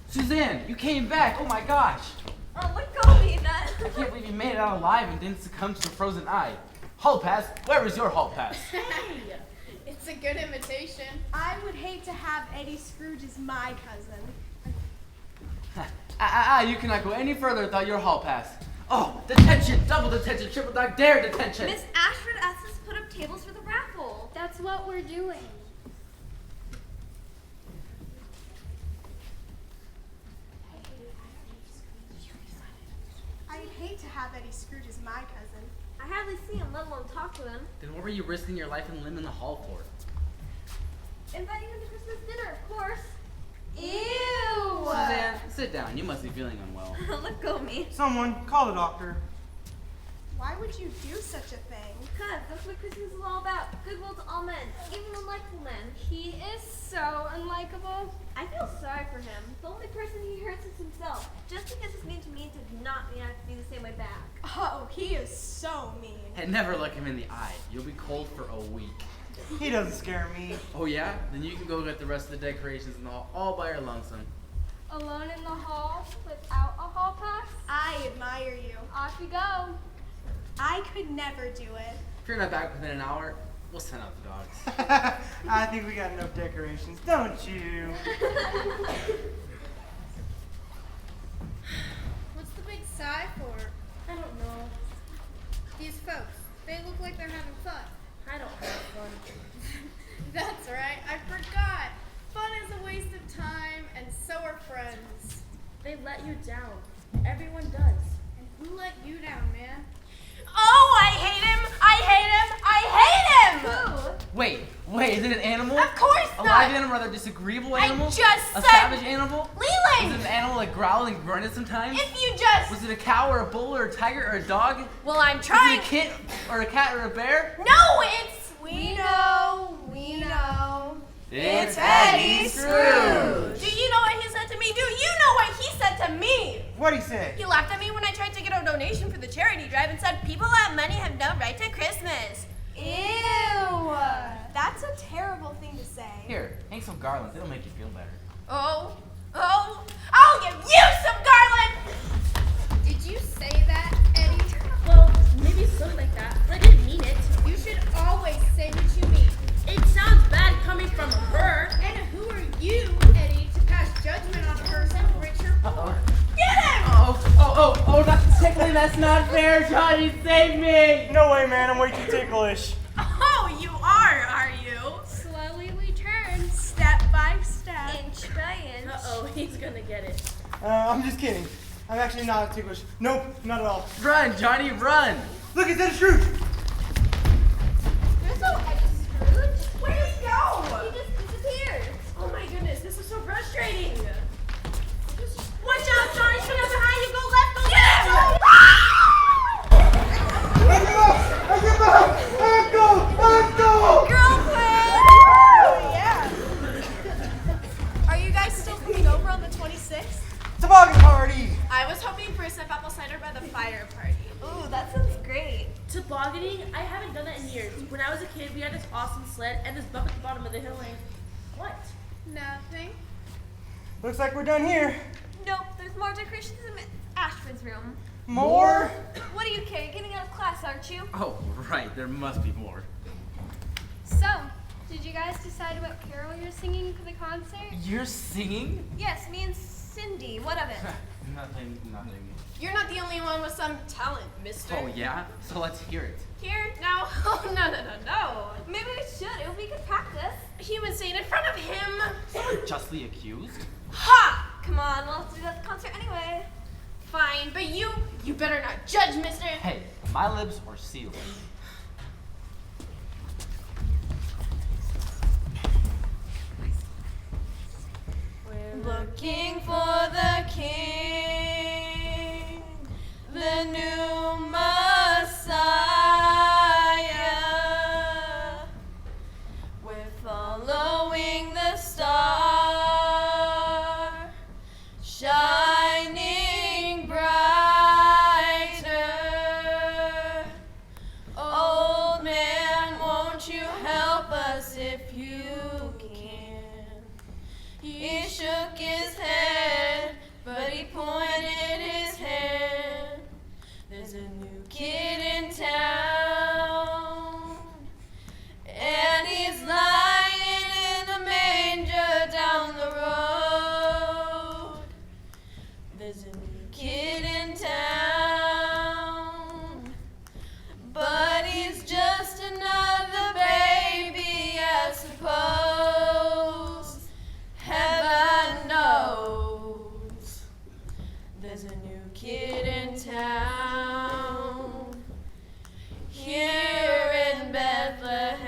Suzanne, you came back! Oh my gosh! Oh, let go of me, that. I can't believe you made it out alive and didn't succumb to the frozen eye. Hall pass? Where is your hall pass? Hey, it's a good imitation. I would hate to have Eddie Scrooge as my cousin. You cannot go any further without your hall pass. Oh, detention! Double detention! Triple dog dare detention! Miss Ashford asked us to put up tables for the raffle. That's what we're doing. I'd hate to have Eddie Scrooge as my cousin. I hardly see him, let alone talk to him. Then what were you risking your life and limb in the hall for? Inviting him to Christmas dinner, of course. Ew! Suzanne, sit down. You must be feeling unwell. Let go of me. Someone, call the doctor. Why would you do such a thing? Because that's what Christmas is all about. Goodwill to all men, even unlikable men. He is so unlikable. I feel sorry for him. The only person he hurts is himself. Just because he's mean to me does not mean I have to be the same way back. Oh, he is so mean. And never look him in the eye. You'll be cold for a week. He doesn't scare me. Oh yeah? Then you can go get the rest of the decorations in the hall all by your lonesome. Alone in the hall without a hall pass? I admire you. Off you go. I could never do it. If you're not back within an hour, we'll send out the dogs. I think we got enough decorations, don't you? What's the big sigh for? I don't know. These folks, they look like they're having fun. I don't have fun. That's right, I forgot. Fun is a waste of time, and so are friends. They let you down. Everyone does. And who let you down, man? Oh, I hate him! I hate him! I hate him! Wait, is it an animal? Of course A not! live animal, rather disagreeable animal? I just a said... savage animal? Leland! Is it an animal that growled and grunted sometimes? If you just... Was it a cow or a bull or a tiger or a dog? Well, I'm Was trying... it a kid or a cat or a bear? No, it's... We know. It's Eddie Scrooge! Do you know what he said to me? Do you know what he said to me? What'd he say? He laughed at me when I tried to get a donation for the charity drive and said people that have money have no right to Christmas. Ew. That's a terrible thing to say. Here, hang some garlands. It'll make you feel better. Oh, I'll give you some garland! Did you say that, Eddie? Well, maybe something like that, but I didn't mean it. You should always say what you mean. It sounds bad coming from her. And who are you, Eddie, to pass judgment on a person rich or poor? Get him! Oh, that's tickling. That's not fair. Johnny, save me! No way, man. I'm way too ticklish. Oh, you are you? Slowly we turn. Step by step. Inch by inch. Uh-oh, he's gonna get it. I'm just kidding. I'm actually not ticklish. Nope, not at all. Run, Johnny, run! Look, it's Eddie Scrooge. There's no Eddie Scrooge. Where did he go? He just disappeared. Oh my goodness, this is so frustrating. Watch out, Johnny, shoot up behind you, go left, go left! Girlfriend! Yeah. Are you guys still coming over on the 26th? Toboggan party. I was hoping for a sip apple cider by the fire party. Ooh, that sounds great. Tobogganing? I haven't done that in years. When I was a kid, we had this awesome sled and this bump at the bottom of the hill and... What? Nothing. Looks like we're done here. Nope, there's more decorations in Miss Ashford's room. More? What do you care? You're getting out of class, aren't you? Oh, right. There must be more. So, did you guys decide what carol you're singing for the concert? You're singing? Yes, me and Cindy. What of it? Nothing. You're not the only one with some talent, mister. Oh, yeah? So let's hear it. Here? No. Oh, no. Maybe we should. It would be good practice. He was singing in front of him. You're justly accused? Ha! Come on, we'll have to do that at the concert anyway. Fine, but you better not judge, mister. Hey, my lips are sealed. Looking for the King, the new Messiah. We're following the star, shining brighter. Old man, won't you help us if you can? He shook his head, but he pointed his hand. There's a new kid in town, and he's lying in a manger down the road. There's a new kid in town, but he's just another baby, I suppose. Heaven knows there's a new kid in town here in Bethlehem.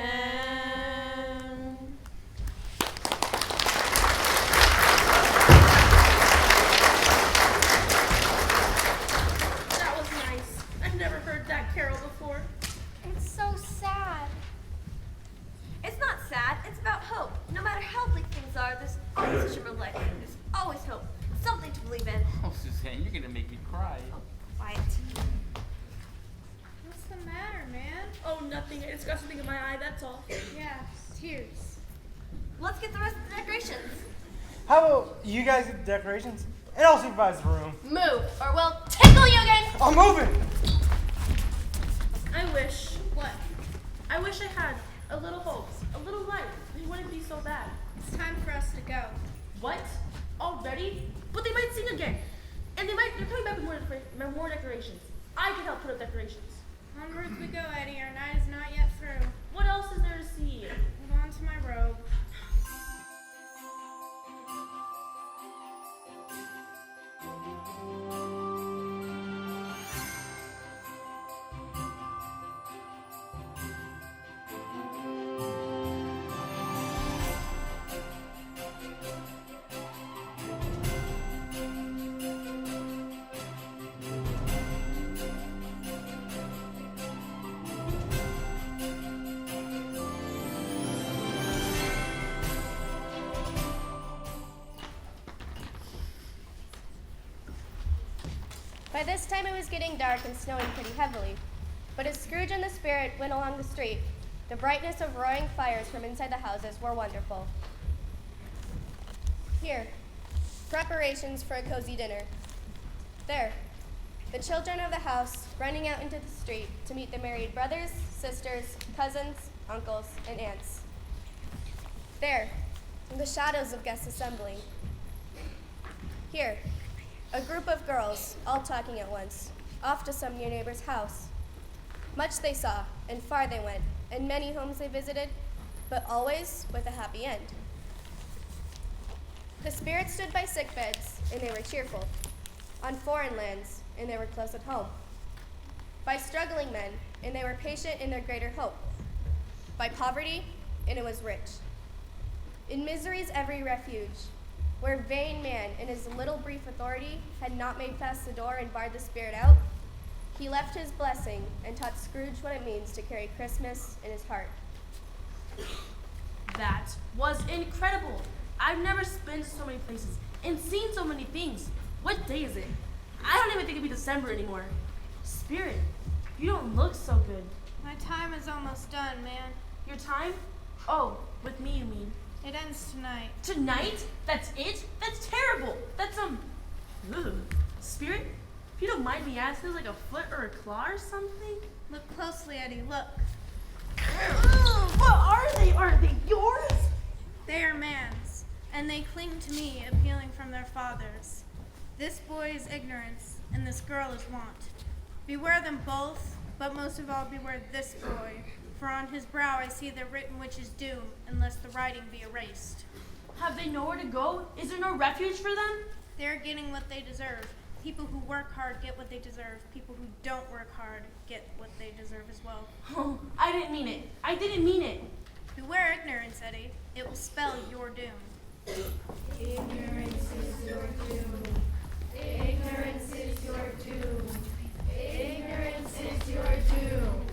That was nice. I've never heard that carol before. It's so sad. It's not sad. It's about hope. No matter how bleak things are, there's always a shimmer of light. There's always hope. Something to believe in. Oh, Suzanne, you're gonna make me cry. Quiet. What's the matter, man? Oh, nothing. I just got something in my eye, that's all. Yeah, tears. Let's get the rest of the decorations. How about you guys get the decorations, and I'll supervise the room. Move, or we'll tickle you again! I'm moving! I wish. What? I wish I had a little hope, a little light. It wouldn't be so bad. It's time for us to go. What? Already? But they might sing again. And they're coming back with more decorations. I can help put up decorations. Onwards we go, Eddie. Our night is not yet through. What else is there to see? Hold on to my robe. By this time it was getting dark and snowing pretty heavily, but as Scrooge and the Spirit went along the street, the brightness of roaring fires from inside the houses were wonderful. Here, preparations for a cozy dinner. There, the children of the house running out into the street to meet the married brothers, sisters, cousins, uncles, and aunts. There, in the shadows of guests assembling. Here, a group of girls, all talking at once, off to some near neighbor's house. Much they saw, and far they went, and many homes they visited, but always with a happy end. The spirits stood by sick beds, and they were cheerful. On foreign lands, and they were close at home. By struggling men, and they were patient in their greater hope. By poverty, and it was rich. In misery's every refuge, where vain man in his little brief authority had not made fast the door and barred the spirit out, he left his blessing and taught Scrooge what it means to carry Christmas in his heart. That was incredible. I've never been to so many places and seen so many things. What day is it? I don't even think it'd be December anymore. Spirit, you don't look so good. My time is almost done, man. Your time? Oh, with me, you mean? It ends tonight. Tonight? That's it? That's terrible. That's ugh. Spirit, if you don't mind me asking, like a foot or a claw or something? Look closely, Eddie. Look. What are they? Are they yours? They are man's, and they cling to me, appealing from their fathers. This boy is ignorance, and this girl is want. Beware them both, but most of all beware this boy, for on his brow I see the written which is doom, unless the writing be erased. Have they nowhere to go? Is there no refuge for them? They are getting what they deserve. People who work hard get what they deserve. People who don't work hard get what they deserve as well. Oh, I didn't mean it. I didn't mean it. Beware ignorance, Eddie. It will spell your doom. Ignorance is your doom. Ignorance is your doom. Ignorance is your doom.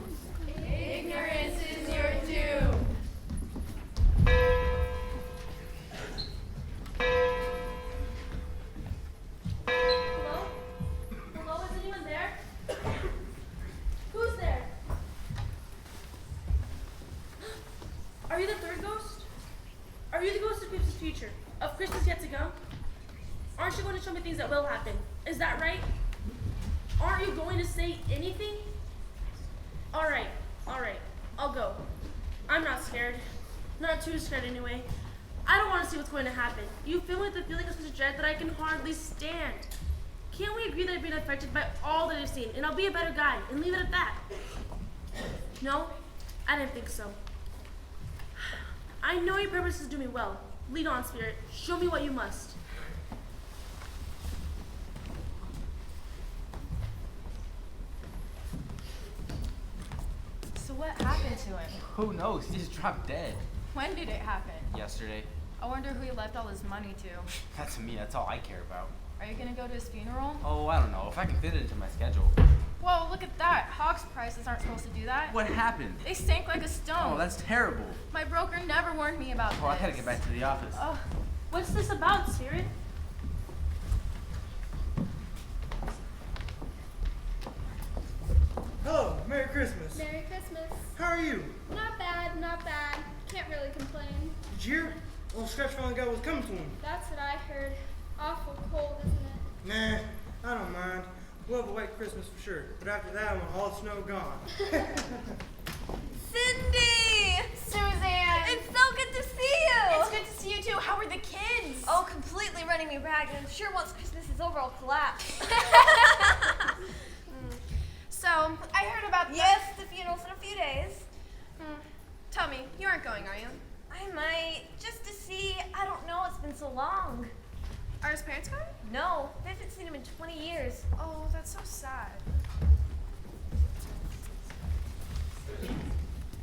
Ignorance is your doom. Hello? Hello, is anyone there? Who's there? Are you the third ghost? Are you the ghost of Christmas future? Of Christmas yet to come? Aren't you going to show me things that will happen? Is that right? Aren't you going to say anything? Alright, I'll go. I'm not scared. Not too scared anyway. I don't want to see what's going to happen. You fill me with the feeling of such dread that I can hardly stand. Can't we agree that I've been affected by all that I've seen, and I'll be a better guy, and leave it at that? No, I didn't think so. I know your purpose is to do me well. Lead on, Spirit. Show me what you must. So what happened to him? Who knows? He just dropped dead. When did it happen? Yesterday. I wonder who he left all his money to. That's me. That's all I care about. Are you gonna go to his funeral? Oh, I don't know. If I can fit it into my schedule. Whoa, look at that. Hogs prices aren't supposed to do that. What happened? They sank like a stone. Oh, that's terrible. My broker never warned me about Oh, I this. gotta get back to the office. Oh, what's this about, Spirit? Hello, Merry Christmas. Merry Christmas. come to him. That's what I heard. Awful cold, isn't it? Nah, I don't mind. We'll have a white Christmas for sure. But after that one, all the snow gone. Cindy! Suzanne! It's so good to see you! It's good to see you too. How are the kids? Oh, completely running me ragged. I'm sure once Christmas is over, I'll collapse. So, I heard about the... Yes, the funeral's in a few days. Tell me, you aren't going, are you? I might, just to see. I don't know, it's been so long. Are his parents going? No, I haven't seen him in 20 years. Oh, that's so sad.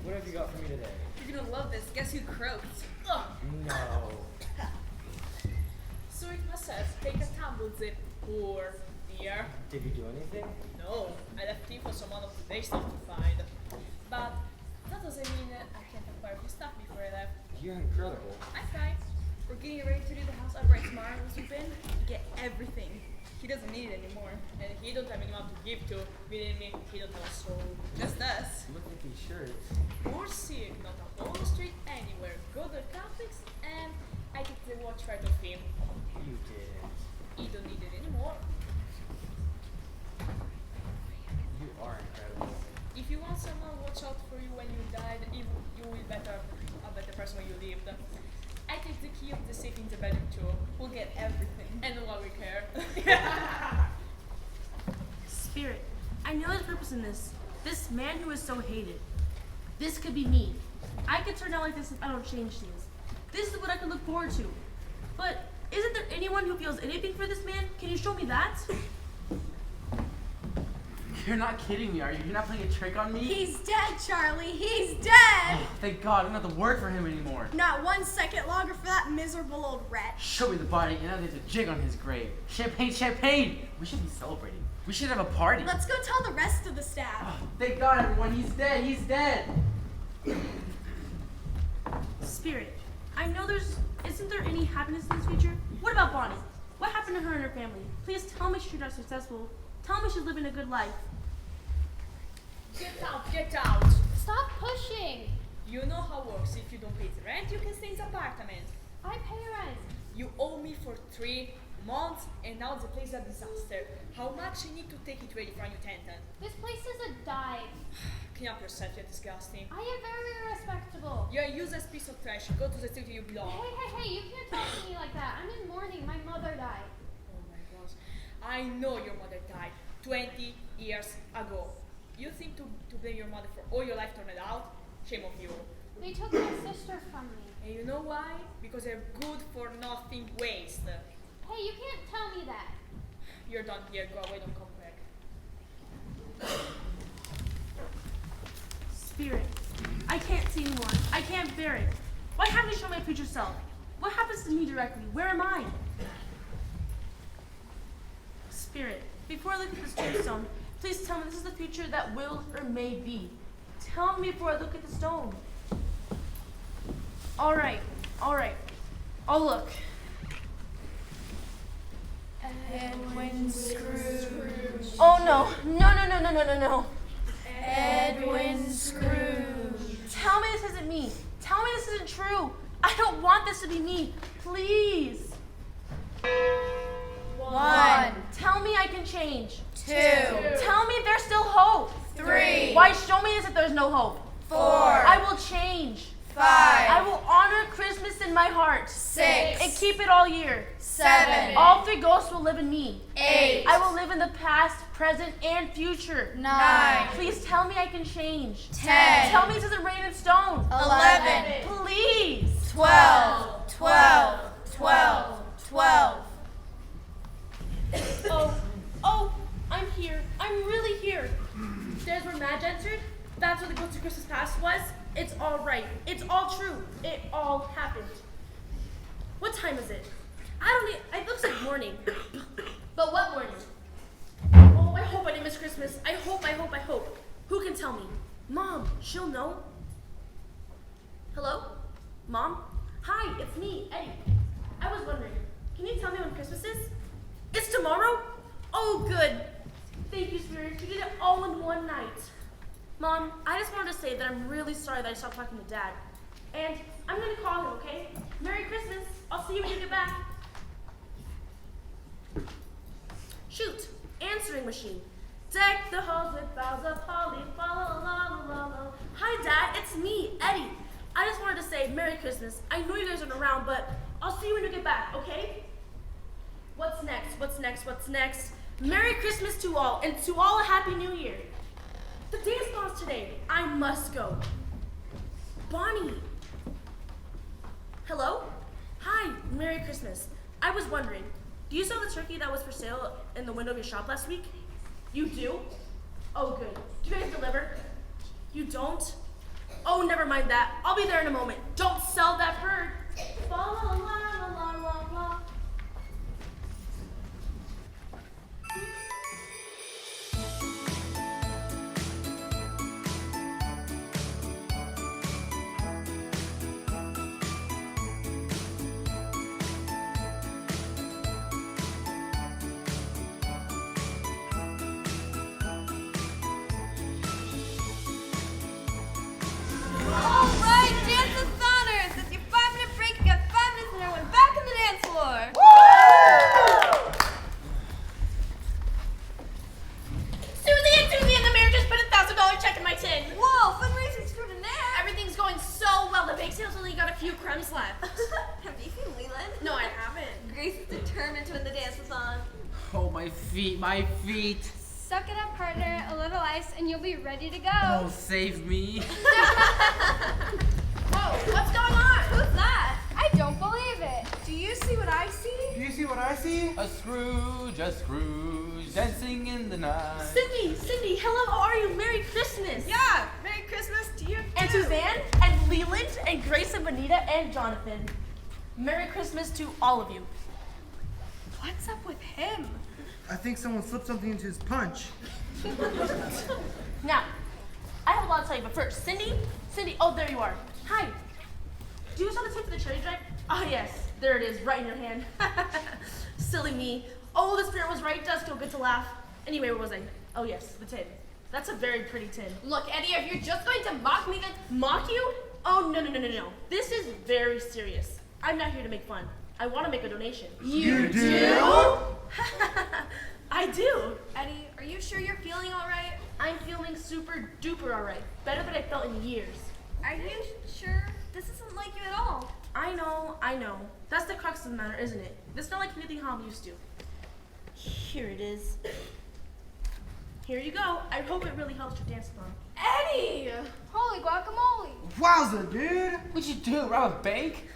What have you got for me today? You're gonna love this. Guess who croaked? Ugh. No. So it must have taken a tumble zip. Poor dear. Did you do anything? No, I left him for someone of today's stuff to find. But that doesn't mean that I can't acquire his stuff before I left. You're incredible. I tried. We're getting ready to do the house upright tomorrow as we've been. Get everything. He doesn't need it anymore. And he don't have anyone to give to. Meaning me, he don't have a soul. Just us. Look at these shirts. Or sick, not on the street, anywhere. Go to the conflicts and I get the watch right of him. You didn't. He don't need it anymore. You are incredible. If you want someone to watch out for you when you died, you will be a better person when you lived. I take the key of the safe in the bedroom too. We'll get everything. And while we care. Spirit, I know there's purpose in this. This man who is so hated. This could be me. I could turn out like this if I don't change things. This is what I could look forward to. But isn't there anyone who feels anything for this man? Can you show me that? You're not kidding me, are you? You're not playing a trick on me? He's dead, Charlie. He's dead! Oh, thank God, I don't have to work for him anymore. Not 1 second longer for that miserable old wretch. Show me the body, and I'll get to jig on his grave. Champagne, champagne! We should be celebrating. We should have a party. Let's go tell the rest of the staff. Oh, thank God, everyone, he's dead, he's dead! Spirit, I know isn't there any happiness in this future? What about Bonnie? What happened to her and her family? Please tell me she's not successful. Tell me she's living a good life. Get out, get out! Stop pushing! You know how it works. If you don't pay the rent, you can stay in the apartment. I pay rent. You owe me for 3 months, and now the place is a disaster. How much you need to take it ready for a new tenant? This place is a dive. Clean up yourself, you're disgusting. I am very respectable. You're a useless piece of trash. Go to the city you belong. Hey, you can't talk to me like that. I'm in mourning. My mother died. Oh my gosh. I know your mother died 20 years ago. You think to blame your mother for all your life turned out? Shame of you. They took my sister from me. And you know why? Because they're good for nothing waste. Hey, you can't tell me that. You're done here. Go away, don't come back. Spirit, I can't see anymore. I can't bear it. Why haven't you shown my future self? What happens to me directly? Where am I? Spirit, before I look at this tombstone, please tell me this is the future that will or may be. Tell me before I look at the stone. All right. I'll look. Edwin Scrooge. Oh no. Edwin Scrooge. Tell me this isn't me. Tell me this isn't true. I don't want this to be me. Please. 1. Tell me I can change. 2. Tell me there's still hope. 3. Why show me as if there's no hope? 4. I will change. 5. I will honor Christmas in my heart. 6. And keep it all year. 7. All 3 ghosts will live in me. 8. I will live in the past, present, and future. 9. Please tell me I can change. 10. Tell me this isn't written in stone. 11. Please. 12. Oh, I'm here. I'm really here. There's where Madge entered. That's where the ghost of Christmas past was. It's all right. It's all true. It all happened. What time is it? It looks like morning. But what morning? Oh, I hope I didn't miss Christmas. I hope. Who can tell me? Mom, she'll know. Hello? Mom? Hi, it's me, Eddie. I was wondering, can you tell me when Christmas is? It's tomorrow? Oh, good. Thank you, Spirit. You did it all in one night. Mom, I just wanted to say that I'm really sorry that I stopped talking to Dad. And I'm gonna call him, okay? Merry Christmas. I'll see you when you get back. Shoot. Answering machine. Deck the halls with boughs of holly. La la la la la. Hi, Dad. It's me, Eddie. I just wanted to say Merry Christmas. I know you guys aren't around, but I'll see you when you get back, okay? What's next? What's next? What's next? Merry Christmas to all, and to all a Happy New Year. The dance class today. I must go. Bonnie. Hello? Hi, Merry Christmas. I was wondering, do you sell the turkey that was for sale in the window of your shop last week? You do? Oh, good. Do you guys deliver? You don't? Oh, never mind that. I'll be there in a moment. Don't sell that bird. La la la la la la la. Alright, dance with honors. It's your 5-minute break. You got 5 minutes and everyone back on the dance floor. Susie and the mayor just put $1,000 check in my tin. Whoa, fundraising extraordinaire. Everything's going so well. The bake sale's only got a few crumbs left. Have you seen Leland? No, I haven't. Grace is determined to win the dance-a-thon. Oh, my feet, my feet. Suck it up, partner. A little ice, and you'll be ready to go. Oh, save me. Whoa, what's going on? Who's that? I don't believe it. Do you see what I see? Do you see what I see? A Scrooge, dancing in the night. Cindy, hello, how are you? Merry Christmas. Yeah, Merry Christmas to you And too. Suzanne, and Leland, and Grace, and Bonita, and Jonathan. Merry Christmas to all of you. What's up with him? I think someone slipped something into his punch. Now, I have a lot to tell you, but first, Cindy, oh, there you are. Hi. Do you saw the tip for the cherry drive? Oh, yes, there it is, right in your hand. Silly me. Oh, the spirit was right. It does feel good to laugh. Anyway, where was I? Oh, yes, the tin. That's a very pretty tin. Look, Eddie, if you're just going to mock me, then... Mock you? Oh, no. This is very serious. I'm not here to make fun. I want to make a donation. You do? I do. Eddie, are you sure you're feeling all right? I'm feeling super duper all right. Better than I felt in years. Are you sure? This isn't like you at all. I know. That's the crux of the matter, isn't it? This is not like anything how I'm used to. Here it is. Here you go. I hope it really helps your dance-a-thon. Eddie! Holy guacamole. Wowza, dude! What'd you do, rob a bank?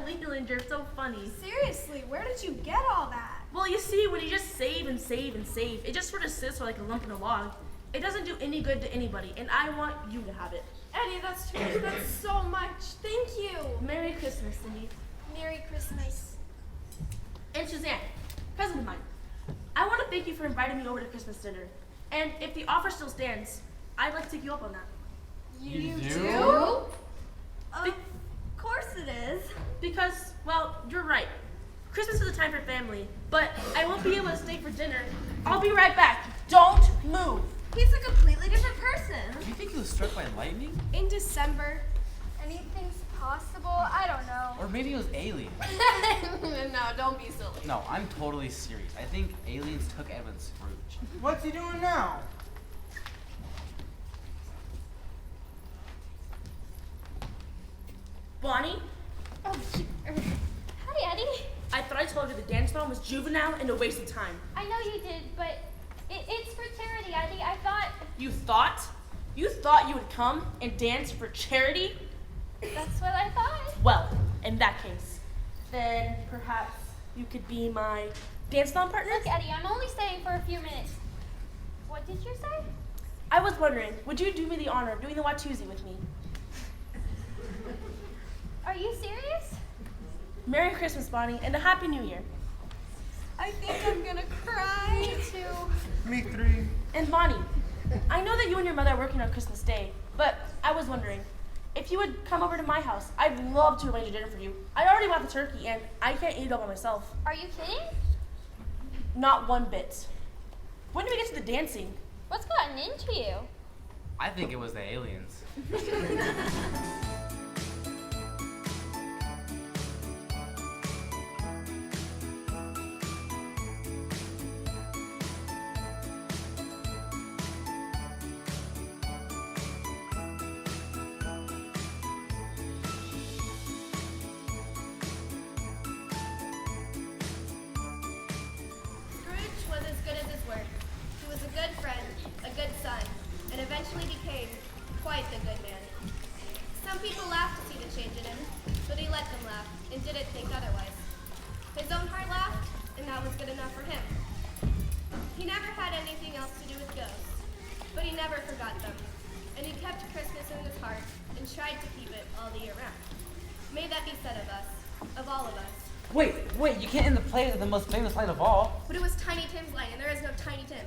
Leland, you're so funny. Seriously, where did you get all that? Well, you see, when you just save and save and save, it just sort of sits like a lump in a log. It doesn't do any good to anybody, and I want you to have it. Eddie, that's so much. Thank you. Merry Christmas, Cindy. Merry Christmas. And Suzanne, cousin of mine, I want to thank you for inviting me over to Christmas dinner. And if the offer still stands, I'd like to take you up on that. You Of course it is. Because, well, you're right. Christmas is a time for family, but I won't be able to stay for dinner. I'll be right back. Don't move. He's a completely different person. Do you think he was struck by lightning? In December. Anything's possible. I don't know. Or maybe it was aliens. No, don't be silly. No, I'm totally serious. I think aliens took Edwin Scrooge. What's he doing now? Bonnie, Hi, Eddie. I thought I told you the dance ball was juvenile and a waste of time. I know you did, but it's for charity, Eddie. I thought... You thought? You thought you would come and dance for charity? That's what I thought. Well, in that case, then perhaps you could be my dance-thon partner? Look, Eddie, I'm only staying for a few minutes. What did you say? I was wondering, would you do me the honor of doing the Watusi with me? Are you serious? Merry Christmas, Bonnie, and a Happy New Year. I think I'm gonna cry. Me too. Me three. And Bonnie, I know that you and your mother are working on Christmas Day, but I was wondering, if you would come over to my house, I'd love to arrange a dinner for you. I already bought the turkey, and I can't eat it all by myself. Are you kidding? Not one bit. When do we get to the dancing? What's gotten into you? I think it was the aliens. change in him, but he let them laugh and didn't think otherwise. His own heart laughed, and that was good enough for him. He never had anything else to do with ghosts, but he never forgot them, and he kept Christmas in his heart and tried to keep it all the year round. May that be said of us, of all of us. Wait, you can't end the play with the most famous line of all. But it was Tiny Tim's line, and there is no Tiny Tim.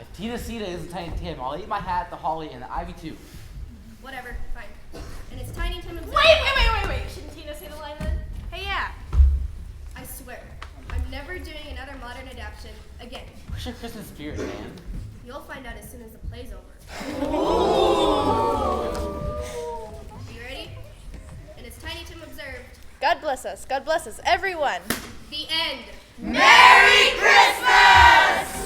If Tina Sita isn't Tiny Tim, I'll eat my hat, the holly, and the ivy too. Whatever, fine. And it's Tiny Tim himself. Wait. Shouldn't Tina say the line then? Hey, yeah. I swear, I'm never doing another modern adaptation again. Where's your Christmas spirit, man? You'll find out as soon as the play's over. You ready? And it's Tiny Tim observed. God bless us, everyone. The end. Merry Christmas!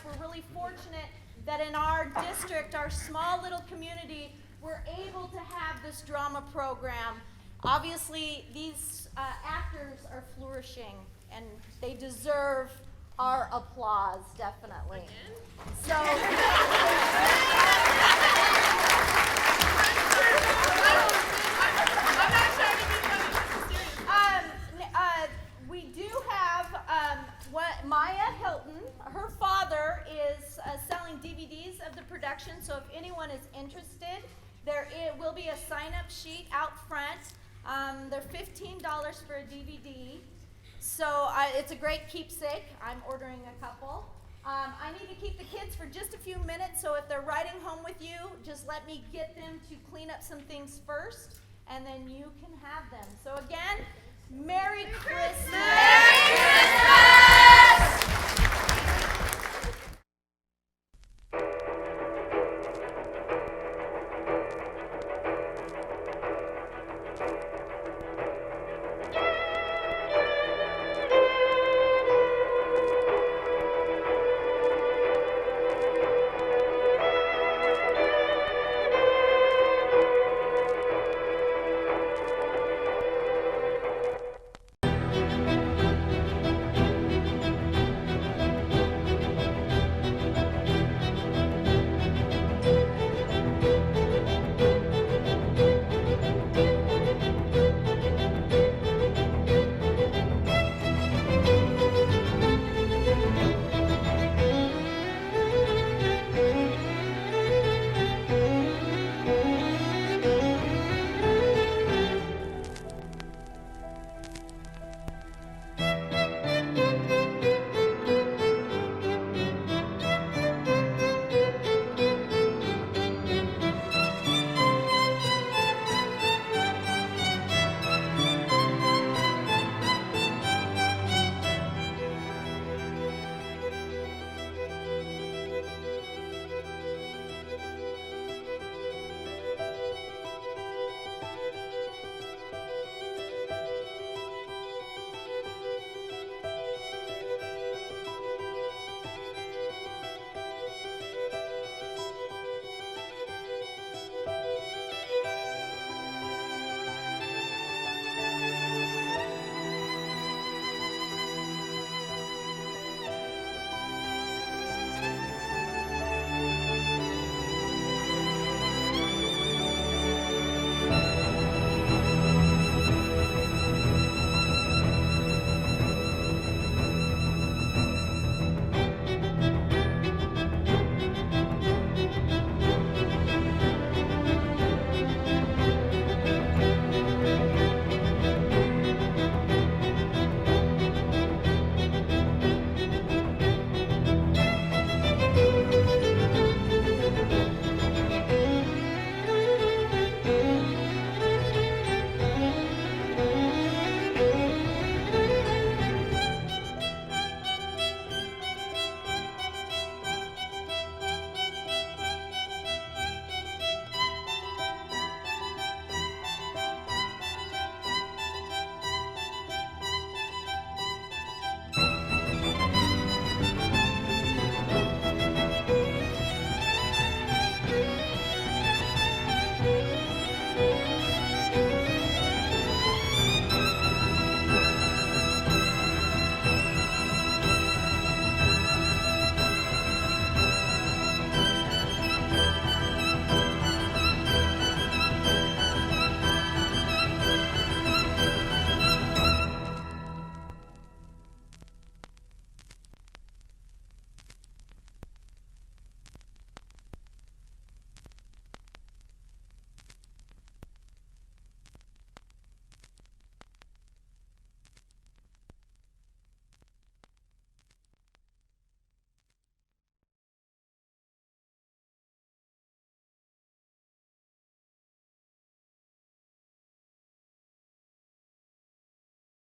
We're really fortunate that in our district, our small little community, we're able to have this drama program. Obviously, these actors are flourishing, and they deserve our applause, definitely. So. We do have Maya Hilton. Her father is selling DVDs of the production, so if anyone is interested, it will be a sign-up sheet out front. They're $15 for a DVD, so it's a great keepsake. I'm ordering a couple. I need to keep the kids for just a few minutes, so if they're riding home with you, just let me get them to clean up some things first, and then you can have them. So again, Merry Christmas! Merry Christmas!